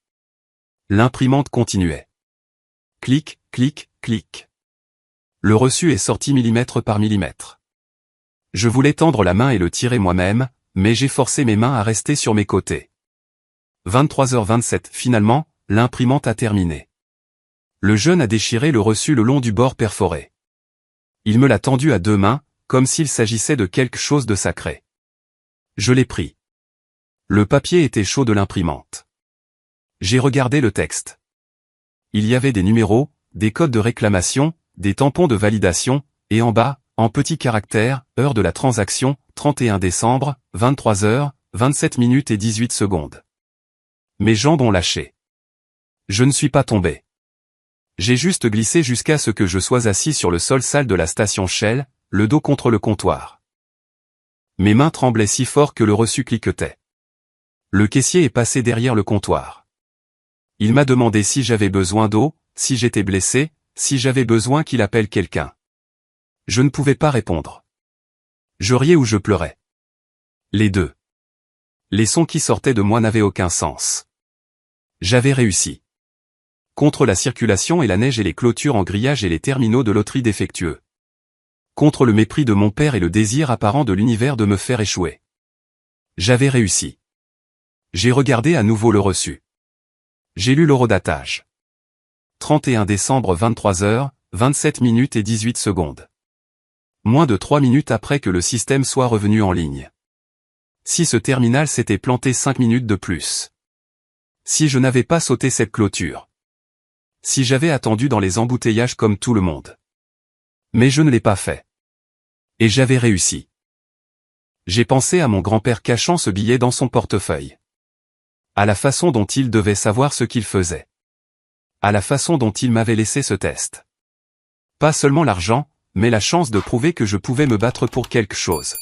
L'imprimante continuait. Clic, clic, clic. Le reçu est sorti millimètre par millimètre. Je voulais tendre la main et le tirer moi-même, mais j'ai forcé mes mains à rester sur mes côtés. 23h27, finalement, l'imprimante a terminé. Le jeune a déchiré le reçu le long du bord perforé. Il me l'a tendu à 2 mains, comme s'il s'agissait de quelque chose de sacré. Je l'ai pris. Le papier était chaud de l'imprimante. J'ai regardé le texte. Il y avait des numéros, des codes de réclamation, des tampons de validation, et en bas, en petits caractères, heure de la transaction, 31 décembre, 23h, 27 minutes et 18 secondes. Mes jambes ont lâché. Je ne suis pas tombé. J'ai juste glissé jusqu'à ce que je sois assis sur le sol sale de la station Shell, le dos contre le comptoir. Mes mains tremblaient si fort que le reçu cliquetait. Le caissier est passé derrière le comptoir. Il m'a demandé si j'avais besoin d'eau, si j'étais blessé, si j'avais besoin qu'il appelle quelqu'un. Je ne pouvais pas répondre. Je riais ou je pleurais. Les deux. Les sons qui sortaient de moi n'avaient aucun sens. J'avais réussi. Contre la circulation et la neige et les clôtures en grillage et les terminaux de loterie défectueux. Contre le mépris de mon père et le désir apparent de l'univers de me faire échouer. J'avais réussi. J'ai regardé à nouveau le reçu. J'ai lu l'horodatage. 31 décembre 23h, 27 minutes et 18 secondes. Moins de 3 minutes après que le système soit revenu en ligne. Si ce terminal s'était planté 5 minutes de plus. Si je n'avais pas sauté cette clôture. Si j'avais attendu dans les embouteillages comme tout le monde. Mais je ne l'ai pas fait. Et j'avais réussi. J'ai pensé à mon grand-père cachant ce billet dans son portefeuille. À la façon dont il devait savoir ce qu'il faisait. À la façon dont il m'avait laissé ce test. Pas seulement l'argent, mais la chance de prouver que je pouvais me battre pour quelque chose.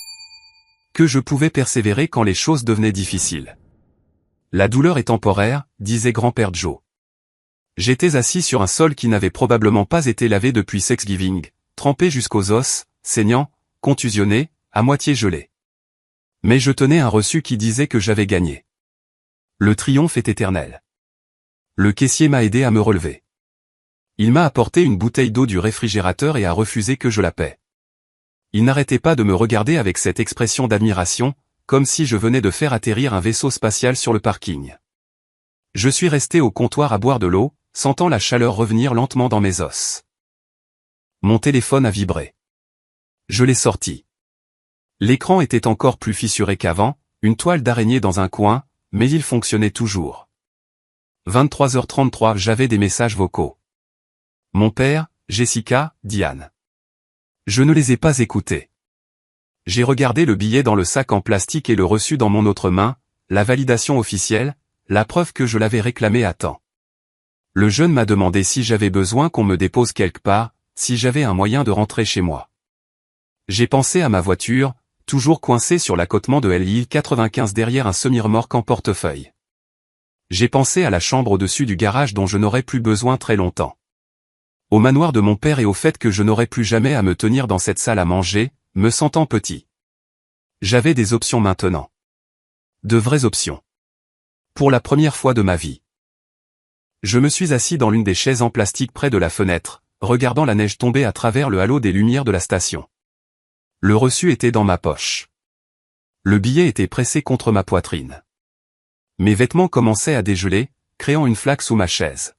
Que je pouvais persévérer quand les choses devenaient difficiles. La douleur est temporaire, disait grand-père Joe. J'étais assis sur un sol qui n'avait probablement pas été lavé depuis Thanksgiving, trempé jusqu'aux os, saignant, contusionné, à moitié gelé. Mais je tenais un reçu qui disait que j'avais gagné. Le triomphe est éternel. Le caissier m'a aidé à me relever. Il m'a apporté une bouteille d'eau du réfrigérateur et a refusé que je la paie. Il n'arrêtait pas de me regarder avec cette expression d'admiration, comme si je venais de faire atterrir un vaisseau spatial sur le parking. Je suis resté au comptoir à boire de l'eau, sentant la chaleur revenir lentement dans mes os. Mon téléphone a vibré. Je l'ai sorti. L'écran était encore plus fissuré qu'avant, une toile d'araignée dans un coin, mais il fonctionnait toujours. 23h33, j'avais des messages vocaux. Mon père, Jessica, Diane. Je ne les ai pas écoutés. J'ai regardé le billet dans le sac en plastique et le reçu dans mon autre main, la validation officielle, la preuve que je l'avais réclamé à temps. Le jeune m'a demandé si j'avais besoin qu'on me dépose quelque part, si j'avais un moyen de rentrer chez moi. J'ai pensé à ma voiture, toujours coincée sur l'accotement de l'île 95 derrière un semi-remorque en portefeuille. J'ai pensé à la chambre au-dessus du garage dont je n'aurais plus besoin très longtemps. Au manoir de mon père et au fait que je n'aurais plus jamais à me tenir dans cette salle à manger, me sentant petit. J'avais des options maintenant. De vraies options. Pour la première fois de ma vie. Je me suis assis dans l'une des chaises en plastique près de la fenêtre, regardant la neige tomber à travers le halo des lumières de la station. Le reçu était dans ma poche. Le billet était pressé contre ma poitrine. Mes vêtements commençaient à dégeler, créant une flaque sous ma chaise.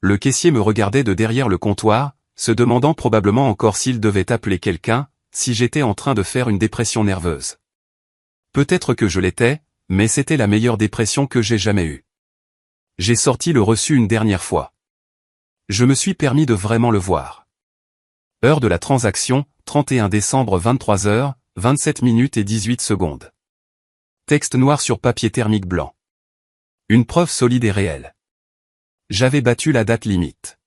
Le caissier me regardait de derrière le comptoir, se demandant probablement encore s'il devait appeler quelqu'un, si j'étais en train de faire une dépression nerveuse. Peut-être que je l'étais, mais c'était la meilleure dépression que j'ai jamais eue. J'ai sorti le reçu une dernière fois. Je me suis permis de vraiment le voir. Heure de la transaction, 31 décembre 23h, 27 minutes et 18 secondes. Texte noir sur papier thermique blanc. Une preuve solide et réelle. J'avais battu la date limite.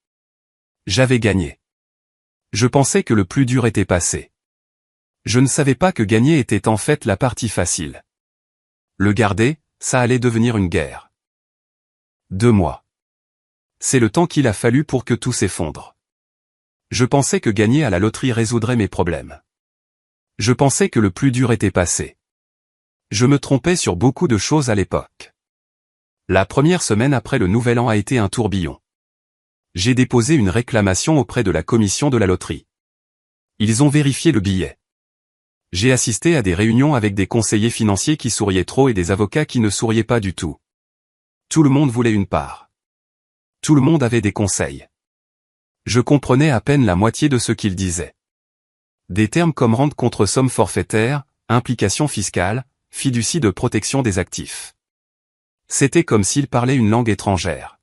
J'avais gagné. Je pensais que le plus dur était passé. Je ne savais pas que gagner était en fait la partie facile. Le garder, ça allait devenir une guerre. 2 mois. C'est le temps qu'il a fallu pour que tout s'effondre. Je pensais que gagner à la loterie résoudrait mes problèmes. Je pensais que le plus dur était passé. Je me trompais sur beaucoup de choses à l'époque. La première semaine après le Nouvel An a été un tourbillon. J'ai déposé une réclamation auprès de la commission de la loterie. Ils ont vérifié le billet. J'ai assisté à des réunions avec des conseillers financiers qui souriaient trop et des avocats qui ne souriaient pas du tout. Tout le monde voulait une part. Tout le monde avait des conseils. Je comprenais à peine la moitié de ce qu'ils disaient. Des termes comme rente contre somme forfaitaire, implication fiscale, fiducie de protection des actifs. C'était comme s'ils parlaient une langue étrangère.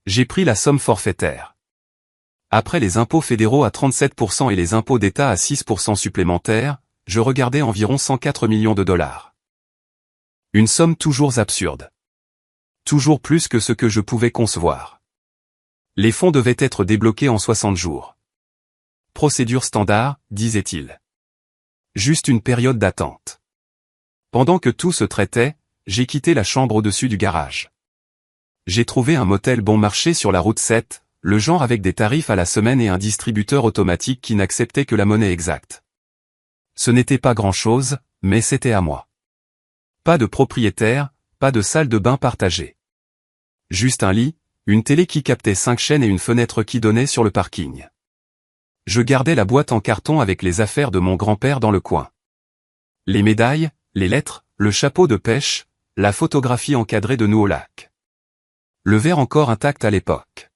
J'ai pris la somme forfaitaire. Après les impôts fédéraux à 37% et les impôts d'État à 6% supplémentaires, je regardais environ 104 millions de dollars. Une somme toujours absurde. Toujours plus que ce que je pouvais concevoir. Les fonds devaient être débloqués en 60 jours. Procédure standard, disait-il. Juste une période d'attente. Pendant que tout se traitait, j'ai quitté la chambre au-dessus du garage. J'ai trouvé un motel bon marché sur la route 7, le genre avec des tarifs à la semaine et un distributeur automatique qui n'acceptait que la monnaie exacte. Ce n'était pas grand-chose, mais c'était à moi. Pas de propriétaire, pas de salle de bain partagée. Juste un lit, une télé qui captait 5 chaînes et une fenêtre qui donnait sur le parking. Je gardais la boîte en carton avec les affaires de mon grand-père dans le coin. Les médailles, les lettres, le chapeau de pêche, la photographie encadrée de nous au lac. Le verre encore intact à l'époque.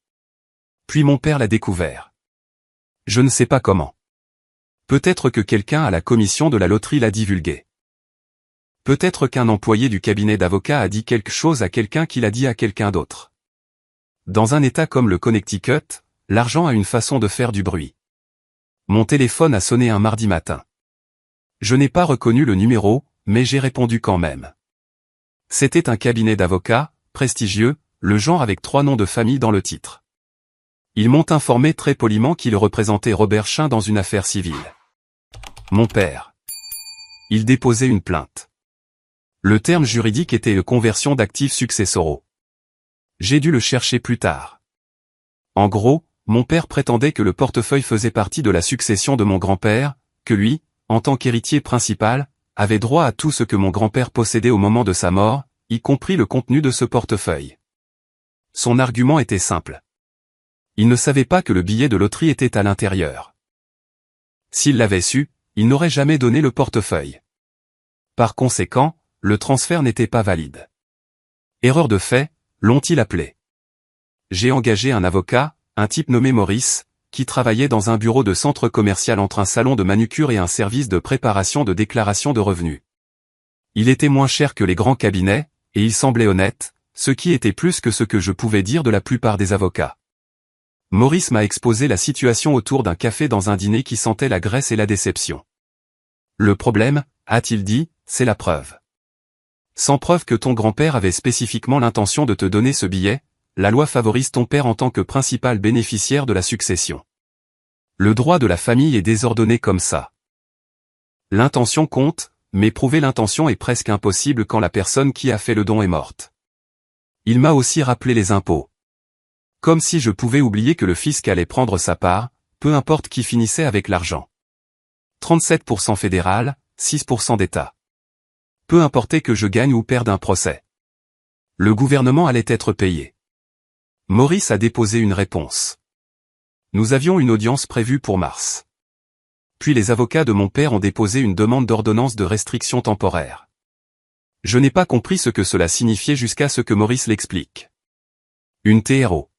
Puis mon père l'a découvert. Je ne sais pas comment. Peut-être que quelqu'un à la commission de la loterie l'a divulgué. Peut-être qu'un employé du cabinet d'avocat a dit quelque chose à quelqu'un qui l'a dit à quelqu'un d'autre. Dans un État comme le Connecticut, l'argent a une façon de faire du bruit. Mon téléphone a sonné un mardi matin. Je n'ai pas reconnu le numéro, mais j'ai répondu quand même. C'était un cabinet d'avocats, prestigieux, le genre avec 3 noms de famille dans le titre. Ils m'ont informé très poliment qu'ils représentaient Robert Chin dans une affaire civile. Mon père. Il déposait une plainte. Le terme juridique était conversion d'actifs successoraux. J'ai dû le chercher plus tard. En gros, mon père prétendait que le portefeuille faisait partie de la succession de mon grand-père, que lui, en tant qu'héritier principal, avait droit à tout ce que mon grand-père possédait au moment de sa mort, y compris le contenu de ce portefeuille. Son argument était simple. Il ne savait pas que le billet de loterie était à l'intérieur. S'il l'avait su, il n'aurait jamais donné le portefeuille. Par conséquent, le transfert n'était pas valide. Erreur de fait, l'ont-ils appelé. J'ai engagé un avocat, un type nommé Maurice, qui travaillait dans un bureau de centre commercial entre un salon de manucure et un service de préparation de déclaration de revenus. Il était moins cher que les grands cabinets, et il semblait honnête, ce qui était plus que ce que je pouvais dire de la plupart des avocats. Maurice m'a exposé la situation autour d'un café dans un dîner qui sentait la graisse et la déception. Le problème, a-t-il dit, c'est la preuve. Sans preuve que ton grand-père avait spécifiquement l'intention de te donner ce billet, la loi favorise ton père en tant que principal bénéficiaire de la succession. Le droit de la famille est désordonné comme ça. L'intention compte, mais prouver l'intention est presque impossible quand la personne qui a fait le don est morte. Il m'a aussi rappelé les impôts. Comme si je pouvais oublier que le fisc allait prendre sa part, peu importe qui finissait avec l'argent. 37% fédéral, 6% d'État. Peu importait que je gagne ou perde un procès. Le gouvernement allait être payé. Maurice a déposé une réponse. Nous avions une audience prévue pour mars. Puis les avocats de mon père ont déposé une demande d'ordonnance de restriction temporaire. Je n'ai pas compris ce que cela signifiait jusqu'à ce que Maurice l'explique. Une TRO.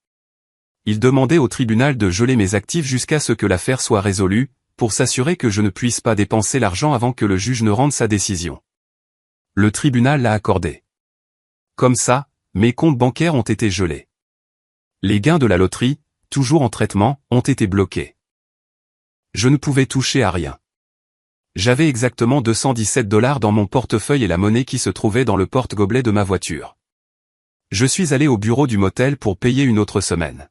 Il demandait au tribunal de geler mes actifs jusqu'à ce que l'affaire soit résolue, pour s'assurer que je ne puisse pas dépenser l'argent avant que le juge ne rende sa décision. Le tribunal l'a accordé. Comme ça, mes comptes bancaires ont été gelés. Les gains de la loterie, toujours en traitement, ont été bloqués. Je ne pouvais toucher à rien. J'avais exactement $217 dans mon portefeuille et la monnaie qui se trouvait dans le porte-gobelet de ma voiture. Je suis allé au bureau du motel pour payer une autre semaine.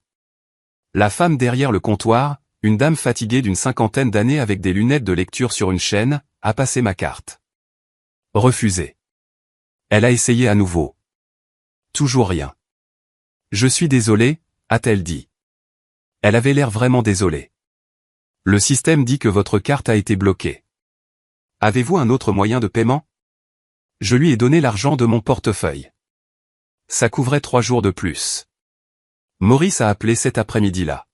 La femme derrière le comptoir, une dame fatiguée d'une 50aine d'années avec des lunettes de lecture sur une chaîne, a passé ma carte. Refusé. Elle a essayé à nouveau. Toujours rien. Je suis désolé, a-t-elle dit. Elle avait l'air vraiment désolée. Le système dit que votre carte a été bloquée. Avez-vous un autre moyen de paiement? Je lui ai donné l'argent de mon portefeuille. Ça couvrait 3 jours de plus. Maurice a appelé cet après-midi-là.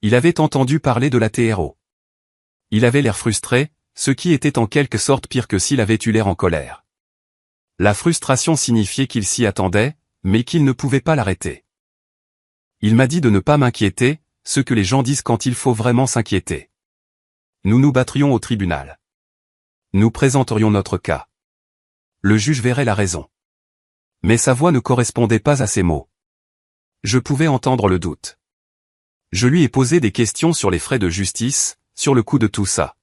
Il avait entendu parler de la TRO. Il avait l'air frustré, ce qui était en quelque sorte pire que s'il avait eu l'air en colère. La frustration signifiait qu'il s'y attendait, mais qu'il ne pouvait pas l'arrêter. Il m'a dit de ne pas m'inquiéter, ce que les gens disent quand il faut vraiment s'inquiéter. Nous nous battrions au tribunal. Nous présenterions notre cas. Le juge verrait la raison. Mais sa voix ne correspondait pas à ses mots. Je pouvais entendre le doute. Je lui ai posé des questions sur les frais de justice, sur le coût de tout ça.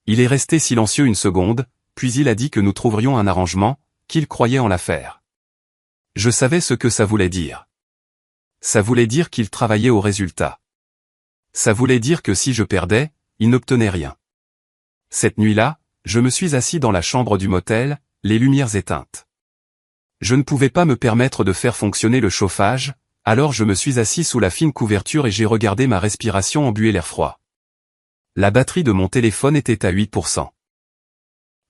Il est resté silencieux une seconde, puis il a dit que nous trouverions un arrangement, qu'il croyait en l'affaire. Je savais ce que ça voulait dire. Ça voulait dire qu'il travaillait au résultat. Ça voulait dire que si je perdais, il n'obtenait rien. Cette nuit-là, je me suis assis dans la chambre du motel, les lumières éteintes. Je ne pouvais pas me permettre de faire fonctionner le chauffage, alors je me suis assis sous la fine couverture et j'ai regardé ma respiration embuer l'air froid. La batterie de mon téléphone était à 8%.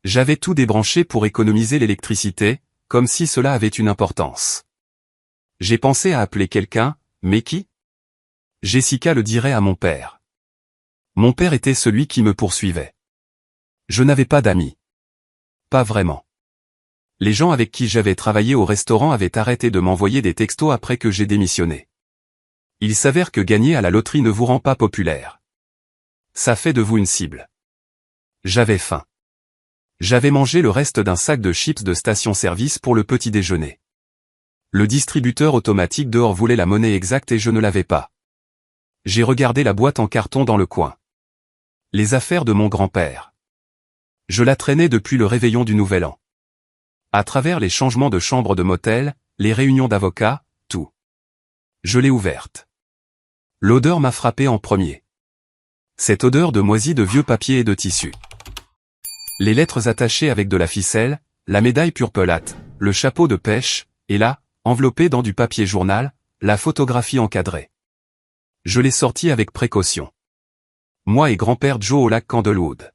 J'avais tout débranché pour économiser l'électricité, comme si cela avait une importance. J'ai pensé à appeler quelqu'un, mais qui? Jessica le dirait à mon père. Mon père était celui qui me poursuivait. Je n'avais pas d'amis. Pas vraiment. Les gens avec qui j'avais travaillé au restaurant avaient arrêté de m'envoyer des textos après que j'ai démissionné. Il s'avère que gagner à la loterie ne vous rend pas populaire. Ça fait de vous une cible. J'avais faim. J'avais mangé le reste d'un sac de chips de station-service pour le petit déjeuner. Le distributeur automatique dehors voulait la monnaie exacte et je ne l'avais pas. J'ai regardé la boîte en carton dans le coin. Les affaires de mon grand-père. Je la traînais depuis le réveillon du Nouvel An. À travers les changements de chambre de motel, les réunions d'avocats, tout. Je l'ai ouverte. L'odeur m'a frappé en premier. Cette odeur de moisi de vieux papier et de tissu. Les lettres attachées avec de la ficelle, la médaille purpelate, le chapeau de pêche, et là, enveloppé dans du papier journal, la photographie encadrée. Je l'ai sortie avec précaution. Moi et grand-père Joe au lac Candlewood.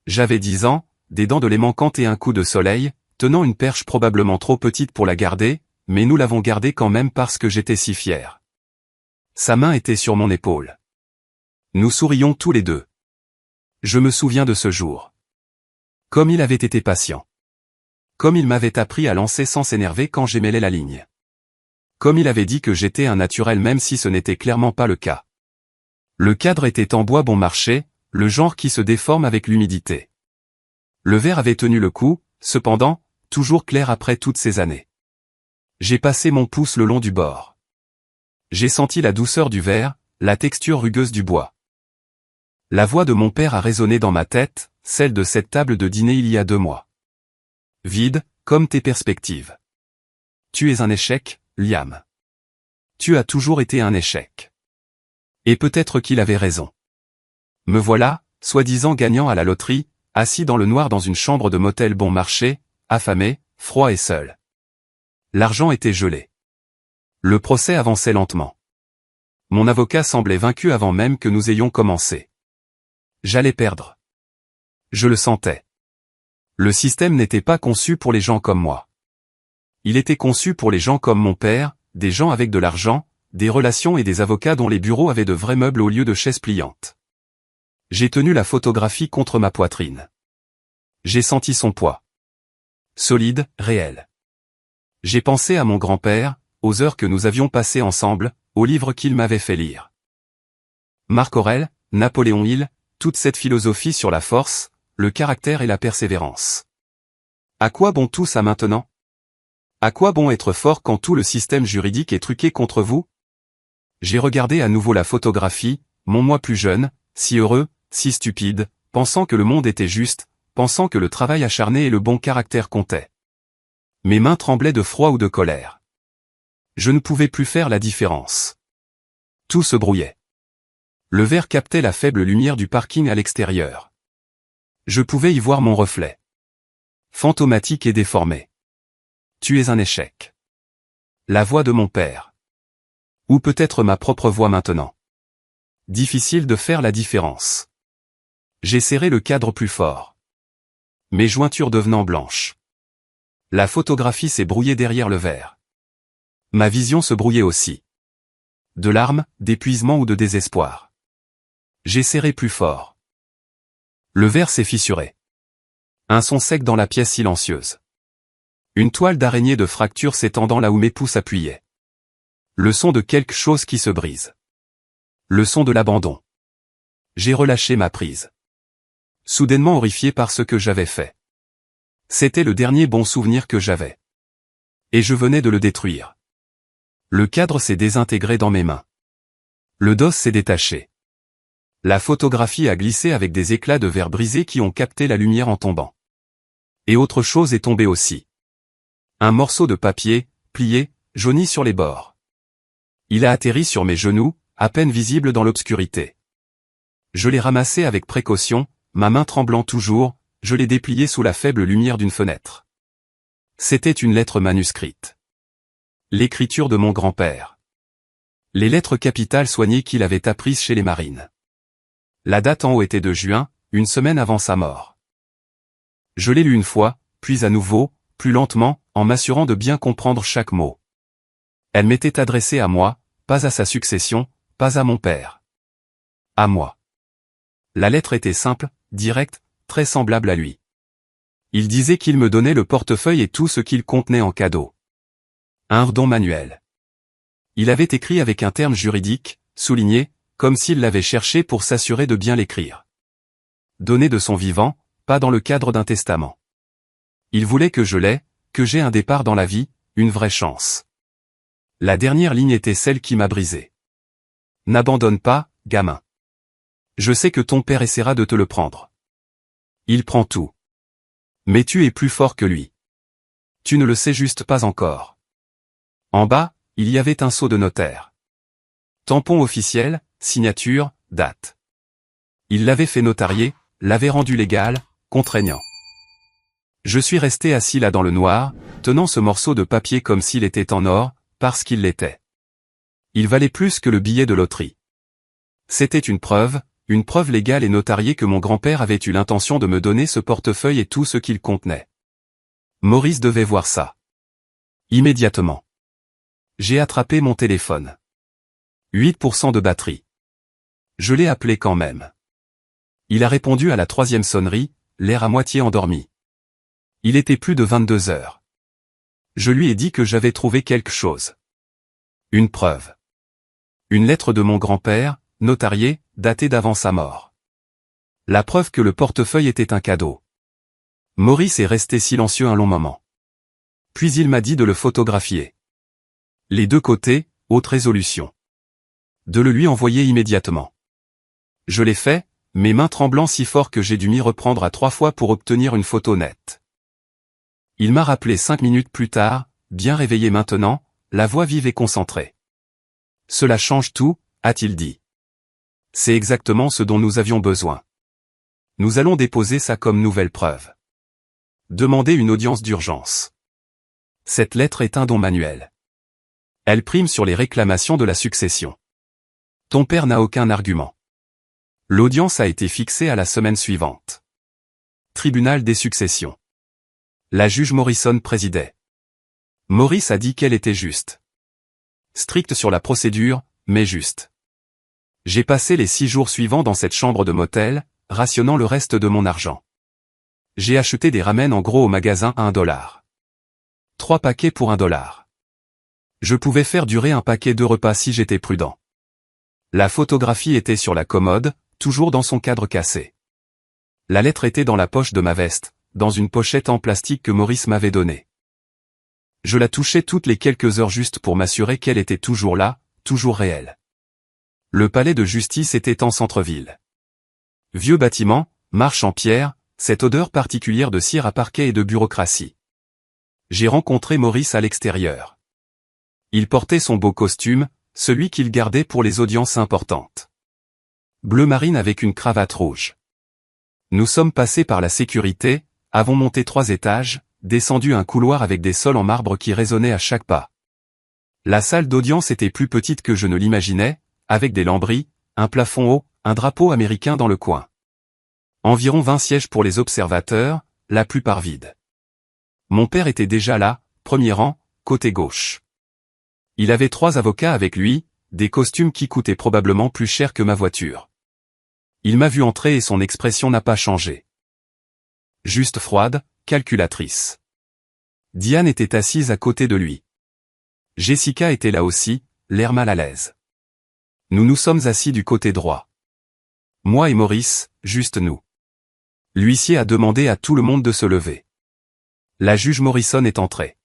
J'avais 10 ans, des dents de lait manquantes et un coup de soleil, tenant une perche probablement trop petite pour la garder, mais nous l'avons gardée quand même parce que j'étais si fier. Sa main était sur mon épaule. Nous sourions tous les deux. Je me souviens de ce jour. Comme il avait été patient. Comme il m'avait appris à lancer sans s'énerver quand j'émêlais la ligne. Comme il avait dit que j'étais un naturel même si ce n'était clairement pas le cas. Le cadre était en bois bon marché, le genre qui se déforme avec l'humidité. Le verre avait tenu le coup, cependant, toujours clair après toutes ces années. J'ai passé mon pouce le long du bord. J'ai senti la douceur du verre, la texture rugueuse du bois. La voix de mon père a résonné dans ma tête, celle de cette table de dîner il y a 2 mois. Vide, comme tes perspectives. Tu es un échec, Liam. Tu as toujours été un échec. Et peut-être qu'il avait raison. Me voilà, soi-disant gagnant à la loterie, assis dans le noir dans une chambre de motel bon marché, affamé, froid et seul. L'argent était gelé. Le procès avançait lentement. Mon avocat semblait vaincu avant même que nous ayons commencé. J'allais perdre. Je le sentais. Le système n'était pas conçu pour les gens comme moi. Il était conçu pour les gens comme mon père, des gens avec de l'argent, des relations et des avocats dont les bureaux avaient de vrais meubles au lieu de chaises pliantes. J'ai tenu la photographie contre ma poitrine. J'ai senti son poids. Solide, réel. J'ai pensé à mon grand-père, aux heures que nous avions passées ensemble, aux livres qu'il m'avait fait lire. Marc Aurèle, Napoléon Hill, toute cette philosophie sur la force, le caractère et la persévérance. À quoi bon tout ça maintenant? À quoi bon être fort quand tout le système juridique est truqué contre vous? J'ai regardé à nouveau la photographie, mon moi plus jeune, si heureux, si stupide, pensant que le monde était juste, pensant que le travail acharné et le bon caractère comptaient. Mes mains tremblaient de froid ou de colère. Je ne pouvais plus faire la différence. Tout se brouillait. Le verre captait la faible lumière du parking à l'extérieur. Je pouvais y voir mon reflet. Fantomatique et déformé. Tu es un échec. La voix de mon père. Ou peut-être ma propre voix maintenant. Difficile de faire la différence. J'ai serré le cadre plus fort. Mes jointures devenant blanches. La photographie s'est brouillée derrière le verre. Ma vision se brouillait aussi. De larmes, d'épuisement ou de désespoir. J'ai serré plus fort. Le verre s'est fissuré. Un son sec dans la pièce silencieuse. Une toile d'araignée de fracture s'étendant là où mes pouces appuyaient. Le son de quelque chose qui se brise. Le son de l'abandon. J'ai relâché ma prise. Soudainement horrifié par ce que j'avais fait. C'était le dernier bon souvenir que j'avais. Et je venais de le détruire. Le cadre s'est désintégré dans mes mains. Le dos s'est détaché. La photographie a glissé avec des éclats de verre brisés qui ont capté la lumière en tombant. Et autre chose est tombée aussi. Un morceau de papier, plié, jauni sur les bords. Il a atterri sur mes genoux, à peine visible dans l'obscurité. Je l'ai ramassé avec précaution, ma main tremblant toujours, je l'ai déplié sous la faible lumière d'une fenêtre. C'était une lettre manuscrite. L'écriture de mon grand-père. Les lettres capitales soignées qu'il avait apprises chez les marines. La date en haut était de juin, une semaine avant sa mort. Je l'ai lu une fois, puis à nouveau, plus lentement, en m'assurant de bien comprendre chaque mot. Elle m'était adressée à moi, pas à sa succession, pas à mon père. À moi. La lettre était simple, directe, très semblable à lui. Il disait qu'il me donnait le portefeuille et tout ce qu'il contenait en cadeau. Un don manuel. Il avait écrit avec un terme juridique, souligné, comme s'il l'avait cherché pour s'assurer de bien l'écrire. Donné de son vivant, pas dans le cadre d'un testament. Il voulait que je l'aie, que j'aie un départ dans la vie, une vraie chance. La dernière ligne était celle qui m'a brisé. N'abandonne pas, gamin. Je sais que ton père essaiera de te le prendre. Il prend tout. Mais tu es plus fort que lui. Tu ne le sais juste pas encore. En bas, il y avait un sceau de notaire. Tampon officiel, signature, date. Il l'avait fait notarier, l'avait rendu légal, contraignant. Je suis resté assis là dans le noir, tenant ce morceau de papier comme s'il était en or, parce qu'il l'était. Il valait plus que le billet de loterie. C'était une preuve légale et notariée que mon grand-père avait eu l'intention de me donner ce portefeuille et tout ce qu'il contenait. Maurice devait voir ça. Immédiatement. J'ai attrapé mon téléphone. 8% de batterie. Je l'ai appelé quand même. Il a répondu à la 3e sonnerie, l'air à moitié endormi. Il était plus de 22 heures. Je lui ai dit que j'avais trouvé quelque chose. Une preuve. Une lettre de mon grand-père, notariée, datée d'avant sa mort. La preuve que le portefeuille était un cadeau. Maurice est resté silencieux un long moment. Puis il m'a dit de le photographier. Les deux côtés, haute résolution. De le lui envoyer immédiatement. Je l'ai fait, mes mains tremblant si fort que j'ai dû m'y reprendre à 3 fois pour obtenir une photo nette. Il m'a rappelé 5 minutes plus tard, bien réveillé maintenant, la voix vive et concentrée. Cela change tout, a-t-il dit. C'est exactement ce dont nous avions besoin. Nous allons déposer ça comme nouvelle preuve. Demander une audience d'urgence. Cette lettre est un don manuel. Elle prime sur les réclamations de la succession. Ton père n'a aucun argument. L'audience a été fixée à la semaine suivante. Tribunal des successions. La juge Morrison présidait. Maurice a dit qu'elle était juste. Stricte sur la procédure, mais juste. J'ai passé les 6 jours suivants dans cette chambre de motel, rationnant le reste de mon argent. J'ai acheté des ramen en gros au magasin à $1. 3 paquets pour $1. Je pouvais faire durer un paquet de repas si j'étais prudent. La photographie était sur la commode, toujours dans son cadre cassé. La lettre était dans la poche de ma veste, dans une pochette en plastique que Maurice m'avait donnée. Je la touchais toutes les quelques heures juste pour m'assurer qu'elle était toujours là, toujours réelle. Le palais de justice était en centre-ville. Vieux bâtiment, marche en pierre, cette odeur particulière de cire à parquet et de bureaucratie. J'ai rencontré Maurice à l'extérieur. Il portait son beau costume, celui qu'il gardait pour les audiences importantes. Bleu marine avec une cravate rouge. Nous sommes passés par la sécurité, avons monté 3 étages, descendu un couloir avec des sols en marbre qui résonnaient à chaque pas. La salle d'audience était plus petite que je ne l'imaginais, avec des lambris, un plafond haut, un drapeau américain dans le coin. Environ 20 sièges pour les observateurs, la plupart vides. Mon père était déjà là, premier rang, côté gauche. Il avait 3 avocats avec lui, des costumes qui coûtaient probablement plus cher que ma voiture. Il m'a vu entrer et son expression n'a pas changé. Juste froide, calculatrice. Diane était assise à côté de lui. Jessica était là aussi, l'air mal à l'aise. Nous nous sommes assis du côté droit. Moi et Maurice, juste nous. L'huissier a demandé à tout le monde de se lever. La juge Morrison est entrée.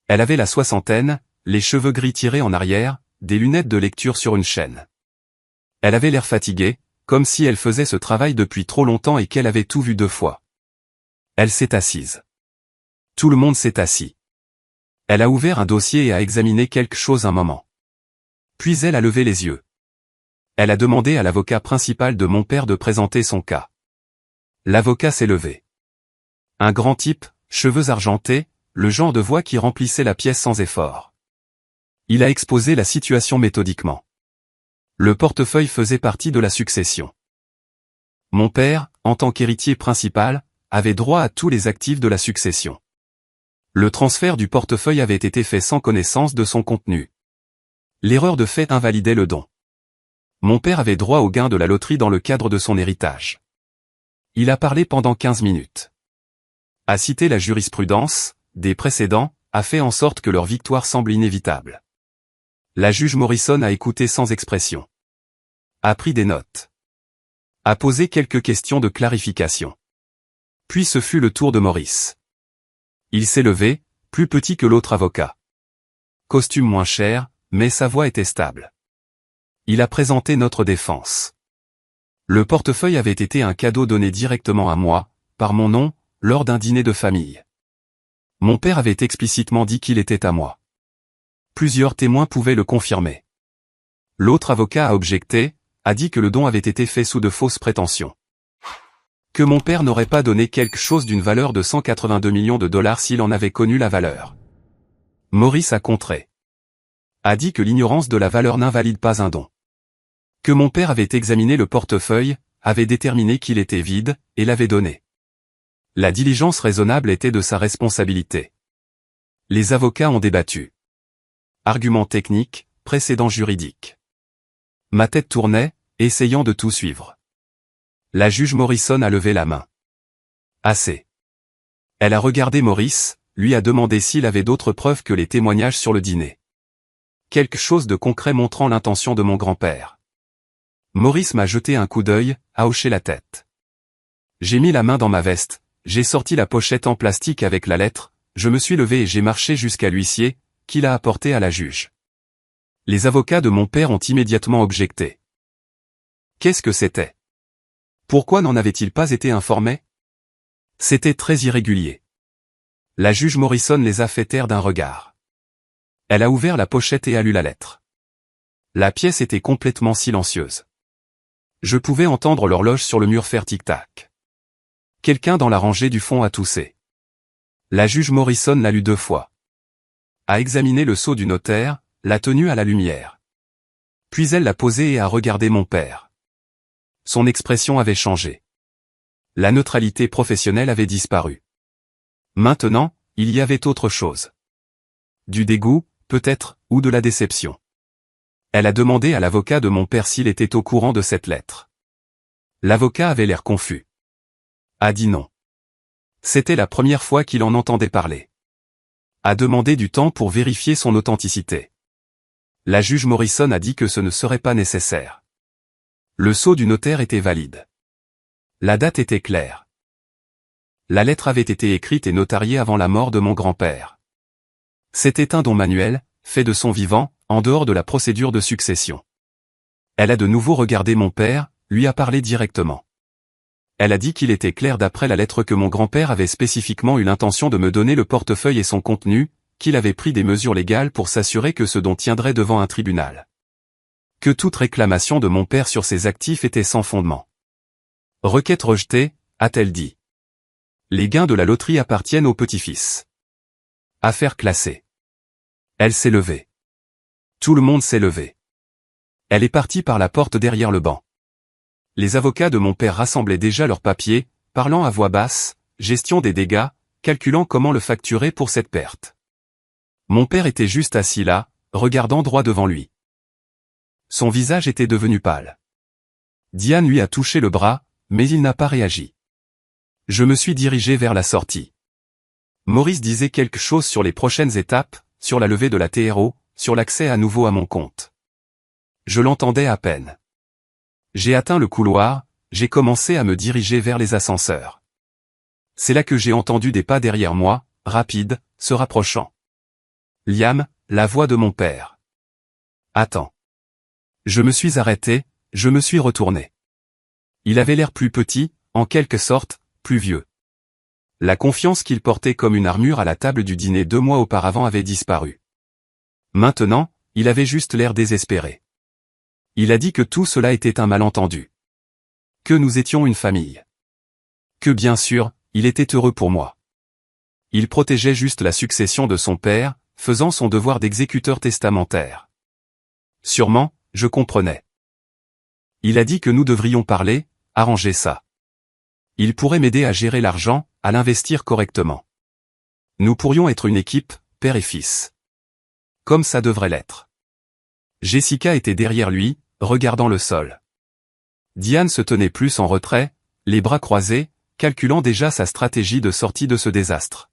Elle avait la soixantaine, les cheveux gris tirés en arrière, des lunettes de lecture sur une chaîne. Elle avait l'air fatiguée, comme si elle faisait ce travail depuis trop longtemps et qu'elle avait tout vu 2 fois. Elle s'est assise. Tout le monde s'est assis. Elle a ouvert un dossier et a examiné quelque chose un moment. Puis elle a levé les yeux. Elle a demandé à l'avocat principal de mon père de présenter son cas. L'avocat s'est levé. Un grand type, cheveux argentés, le genre de voix qui remplissait la pièce sans effort. Il a exposé la situation méthodiquement. Le portefeuille faisait partie de la succession. Mon père, en tant qu'héritier principal, avait droit à tous les actifs de la succession. Le transfert du portefeuille avait été fait sans connaissance de son contenu. L'erreur de fait invalidait le don. Mon père avait droit au gain de la loterie dans le cadre de son héritage. Il a parlé pendant 15 minutes. A cité la jurisprudence, des précédents, a fait en sorte que leur victoire semble inévitable. La juge Morrison a écouté sans expression. A pris des notes. A posé quelques questions de clarification. Puis ce fut le tour de Maurice. Il s'est levé, plus petit que l'autre avocat. Costume moins cher, mais sa voix était stable. Il a présenté notre défense. Le portefeuille avait été un cadeau donné directement à moi, par mon nom, lors d'un dîner de famille. Mon père avait explicitement dit qu'il était à moi. Plusieurs témoins pouvaient le confirmer. L'autre avocat a objecté, a dit que le don avait été fait sous de fausses prétentions. Que mon père n'aurait pas donné quelque chose d'une valeur de 182 millions de dollars s'il en avait connu la valeur. Maurice a contré. A dit que l'ignorance de la valeur n'invalide pas un don. Que mon père avait examiné le portefeuille, avait déterminé qu'il était vide, et l'avait donné. La diligence raisonnable était de sa responsabilité. Les avocats ont débattu. Arguments techniques, précédents juridiques. Ma tête tournait, essayant de tout suivre. La juge Morrison a levé la main. Assez. Elle a regardé Maurice, lui a demandé s'il avait d'autres preuves que les témoignages sur le dîner. Quelque chose de concret montrant l'intention de mon grand-père. Maurice m'a jeté un coup d'œil, a hoché la tête. J'ai mis la main dans ma veste, j'ai sorti la pochette en plastique avec la lettre, je me suis levé et j'ai marché jusqu'à l'huissier, qui l'a apporté à la juge. Les avocats de mon père ont immédiatement objecté. Qu'est-ce que c'était? Pourquoi n'en avait-il pas été informé? C'était très irrégulier. La juge Morrison les a fait taire d'un regard. Elle a ouvert la pochette et a lu la lettre. La pièce était complètement silencieuse. Je pouvais entendre l'horloge sur le mur faire tic-tac. Quelqu'un dans la rangée du fond a toussé. La juge Morrison l'a lu 2 fois. A examiné le sceau du notaire, l'a tenu à la lumière. Puis elle l'a posé et a regardé mon père. Son expression avait changé. La neutralité professionnelle avait disparu. Maintenant, il y avait autre chose. Du dégoût, peut-être, ou de la déception. Elle a demandé à l'avocat de mon père s'il était au courant de cette lettre. L'avocat avait l'air confus. A dit non. C'était la première fois qu'il en entendait parler. A demandé du temps pour vérifier son authenticité. La juge Morrison a dit que ce ne serait pas nécessaire. Le sceau du notaire était valide. La date était claire. La lettre avait été écrite et notariée avant la mort de mon grand-père. C'était un don manuel, fait de son vivant, en dehors de la procédure de succession. Elle a de nouveau regardé mon père, lui a parlé directement. Elle a dit qu'il était clair d'après la lettre que mon grand-père avait spécifiquement eu l'intention de me donner le portefeuille et son contenu, qu'il avait pris des mesures légales pour s'assurer que ce don tiendrait devant un tribunal. Que toute réclamation de mon père sur ses actifs était sans fondement. Requête rejetée, a-t-elle dit. Les gains de la loterie appartiennent au petit-fils. Affaire classée. Elle s'est levée. Tout le monde s'est levé. Elle est partie par la porte derrière le banc. Les avocats de mon père rassemblaient déjà leurs papiers, parlant à voix basse, gestion des dégâts, calculant comment le facturer pour cette perte. Mon père était juste assis là, regardant droit devant lui. Son visage était devenu pâle. Diane lui a touché le bras, mais il n'a pas réagi. Je me suis dirigé vers la sortie. Maurice disait quelque chose sur les prochaines étapes, sur la levée de la TRO, sur l'accès à nouveau à mon compte. Je l'entendais à peine. J'ai atteint le couloir, j'ai commencé à me diriger vers les ascenseurs. C'est là que j'ai entendu des pas derrière moi, rapides, se rapprochant. Liam, la voix de mon père. Attends. Je me suis arrêté, je me suis retourné. Il avait l'air plus petit, en quelque sorte, plus vieux. La confiance qu'il portait comme une armure à la table du dîner 2 mois auparavant avait disparu. Maintenant, il avait juste l'air désespéré. Il a dit que tout cela était un malentendu. Que nous étions une famille. Que bien sûr, il était heureux pour moi. Il protégeait juste la succession de son père, faisant son devoir d'exécuteur testamentaire. Sûrement, je comprenais. Il a dit que nous devrions parler, arranger ça. Il pourrait m'aider à gérer l'argent, à l'investir correctement. Nous pourrions être une équipe, père et fils. Comme ça devrait l'être. Jessica était derrière lui, regardant le sol. Diane se tenait plus en retrait, les bras croisés, calculant déjà sa stratégie de sortie de ce désastre.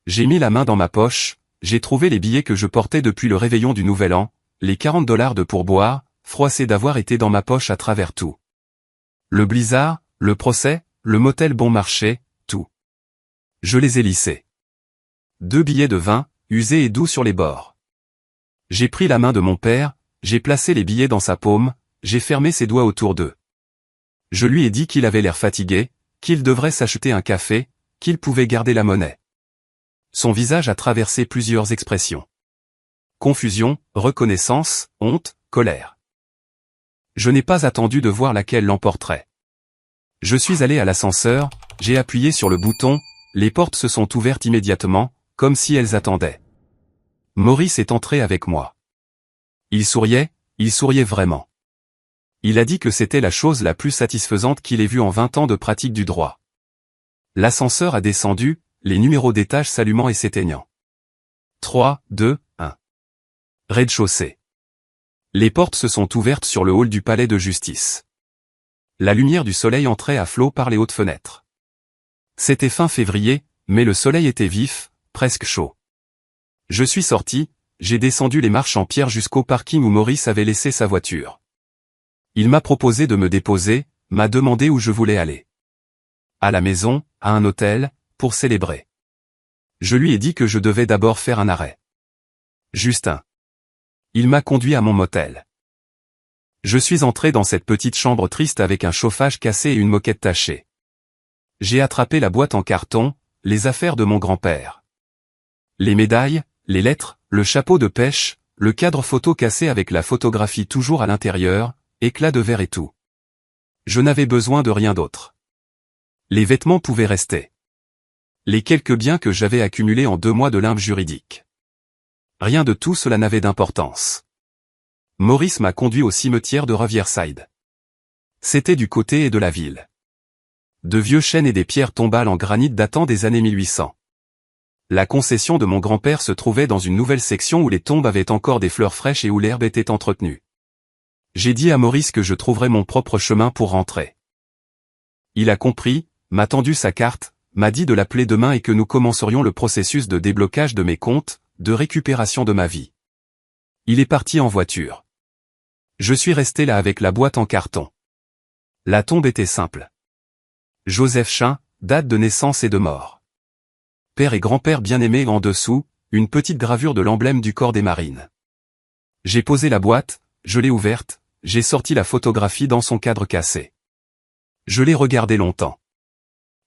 J'ai mis la main dans ma poche, j'ai trouvé les billets que je portais depuis le réveillon du Nouvel An, les 40 $ de pourboire, froissés d'avoir été dans ma poche à travers tout. Le blizzard, le procès, le motel bon marché, tout. Je les ai lissés. 2 billets de vin, usés et doux sur les bords. J'ai pris la main de mon père, j'ai placé les billets dans sa paume, j'ai fermé ses doigts autour d'eux. Je lui ai dit qu'il avait l'air fatigué, qu'il devrait s'acheter un café, qu'il pouvait garder la monnaie. Son visage a traversé plusieurs expressions. Confusion, reconnaissance, honte, colère. Je n'ai pas attendu de voir laquelle l'emporterait. Je suis allé à l'ascenseur, j'ai appuyé sur le bouton, les portes se sont ouvertes immédiatement, comme si elles attendaient. Maurice est entré avec moi. Il souriait vraiment. Il a dit que c'était la chose la plus satisfaisante qu'il ait vue en 20 ans de pratique du droit. L'ascenseur a descendu, les numéros d'étage s'allumant et s'éteignant. 3, 2, 1. Rez-de-chaussée. Les portes se sont ouvertes sur le hall du palais de justice. La lumière du soleil entrait à flot par les hautes fenêtres. C'était fin février, mais le soleil était vif, presque chaud. Je suis sorti, j'ai descendu les marches en pierre jusqu'au parking où Maurice avait laissé sa voiture. Il m'a proposé de me déposer, m'a demandé où je voulais aller. À la maison, à un hôtel, pour célébrer. Je lui ai dit que je devais d'abord faire un arrêt. Justin. Il m'a conduit à mon motel. Je suis entré dans cette petite chambre triste avec un chauffage cassé et une moquette tachée. J'ai attrapé la boîte en carton, les affaires de mon grand-père. Les médailles, les lettres, le chapeau de pêche, le cadre photo cassé avec la photographie toujours à l'intérieur, éclat de verre et tout. Je n'avais besoin de rien d'autre. Les vêtements pouvaient rester. Les quelques biens que j'avais accumulés en 2 mois de limbe juridique. Rien de tout cela n'avait d'importance. Maurice m'a conduit au cimetière de Riverside. C'était du côté et de la ville. De vieux chênes et des pierres tombales en granit datant des années 1800. La concession de mon grand-père se trouvait dans une nouvelle section où les tombes avaient encore des fleurs fraîches et où l'herbe était entretenue. J'ai dit à Maurice que je trouverais mon propre chemin pour rentrer. Il a compris, m'a tendu sa carte, m'a dit de l'appeler demain et que nous commencerions le processus de déblocage de mes comptes, de récupération de ma vie. Il est parti en voiture. Je suis resté là avec la boîte en carton. La tombe était simple. Joseph Chin, date de naissance et de mort. Père et grand-père bien-aimés en dessous, une petite gravure de l'emblème du corps des marines. J'ai posé la boîte, je l'ai ouverte, j'ai sorti la photographie dans son cadre cassé. Je l'ai regardée longtemps.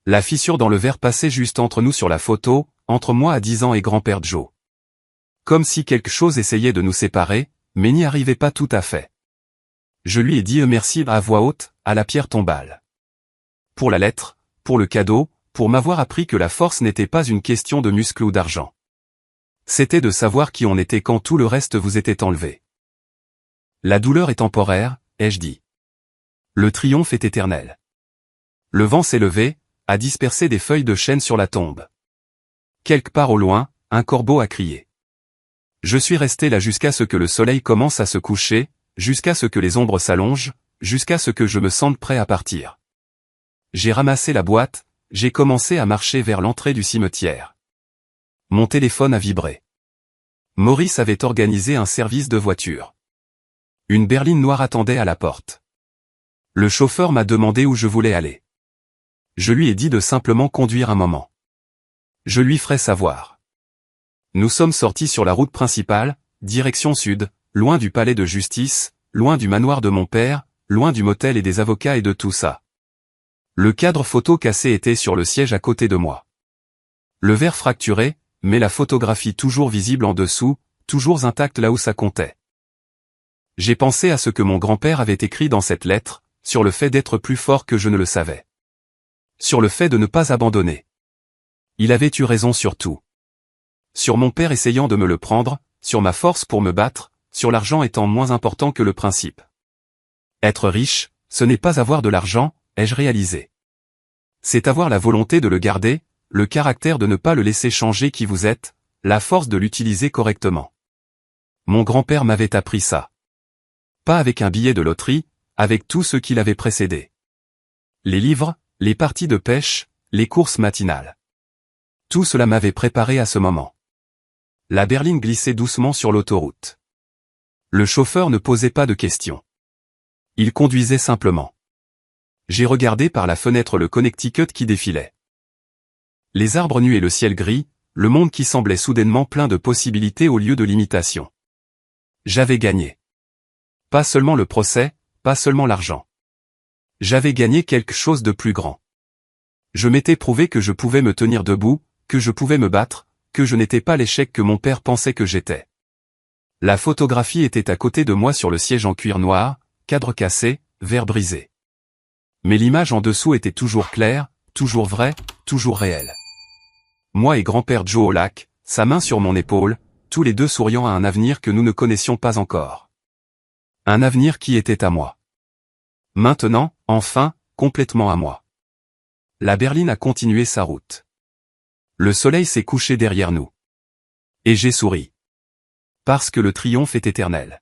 La fissure dans le verre passait juste entre nous sur la photo, entre moi à 10 ans et grand-père Joe. Comme si quelque chose essayait de nous séparer, mais n'y arrivait pas tout à fait. Je lui ai dit merci à voix haute, à la pierre tombale. Pour la lettre, pour le cadeau, pour m'avoir appris que la force n'était pas une question de muscles ou d'argent. C'était de savoir qui on était quand tout le reste vous était enlevé. La douleur est temporaire, ai-je dit. Le triomphe est éternel. Le vent s'est levé, a dispersé des feuilles de chêne sur la tombe. Quelque part au loin, un corbeau a crié. Je suis resté là jusqu'à ce que le soleil commence à se coucher, jusqu'à ce que les ombres s'allongent, jusqu'à ce que je me sente prêt à partir. J'ai ramassé la boîte, j'ai commencé à marcher vers l'entrée du cimetière. Mon téléphone a vibré. Maurice avait organisé un service de voiture. Une berline noire attendait à la porte. Le chauffeur m'a demandé où je voulais aller. Je lui ai dit de simplement conduire un moment. Je lui ferai savoir. Nous sommes sortis sur la route principale, direction sud, loin du palais de justice, loin du manoir de mon père, loin du motel et des avocats et de tout ça. Le cadre photo cassé était sur le siège à côté de moi. Le verre fracturé, mais la photographie toujours visible en dessous, toujours intacte là où ça comptait. J'ai pensé à ce que mon grand-père avait écrit dans cette lettre, sur le fait d'être plus fort que je ne le savais. Sur le fait de ne pas abandonner. Il avait eu raison sur tout. Sur mon père essayant de me le prendre, sur ma force pour me battre, sur l'argent étant moins important que le principe. Être riche, ce n'est pas avoir de l'argent, ai-je réalisé. C'est avoir la volonté de le garder, le caractère de ne pas le laisser changer qui vous êtes, la force de l'utiliser correctement. Mon grand-père m'avait appris ça. Pas avec un billet de loterie, avec tout ce qui l'avait précédé. Les livres, les parties de pêche, les courses matinales. Tout cela m'avait préparé à ce moment. La berline glissait doucement sur l'autoroute. Le chauffeur ne posait pas de questions. Il conduisait simplement. J'ai regardé par la fenêtre le Connecticut qui défilait. Les arbres nus et le ciel gris, le monde qui semblait soudainement plein de possibilités au lieu de limitations. J'avais gagné. Pas seulement le procès, pas seulement l'argent. J'avais gagné quelque chose de plus grand. Je m'étais prouvé que je pouvais me tenir debout, que je pouvais me battre, que je n'étais pas l'échec que mon père pensait que j'étais. La photographie était à côté de moi sur le siège en cuir noir, cadre cassé, verre brisé. Mais l'image en dessous était toujours claire, toujours vraie, toujours réelle. Moi et grand-père Joe au lac, sa main sur mon épaule, tous les deux souriant à un avenir que nous ne connaissions pas encore. Un avenir qui était à moi. Maintenant, enfin, complètement à moi. La berline a continué sa route. Le soleil s'est couché derrière nous. Et j'ai souri. Parce que le triomphe est éternel.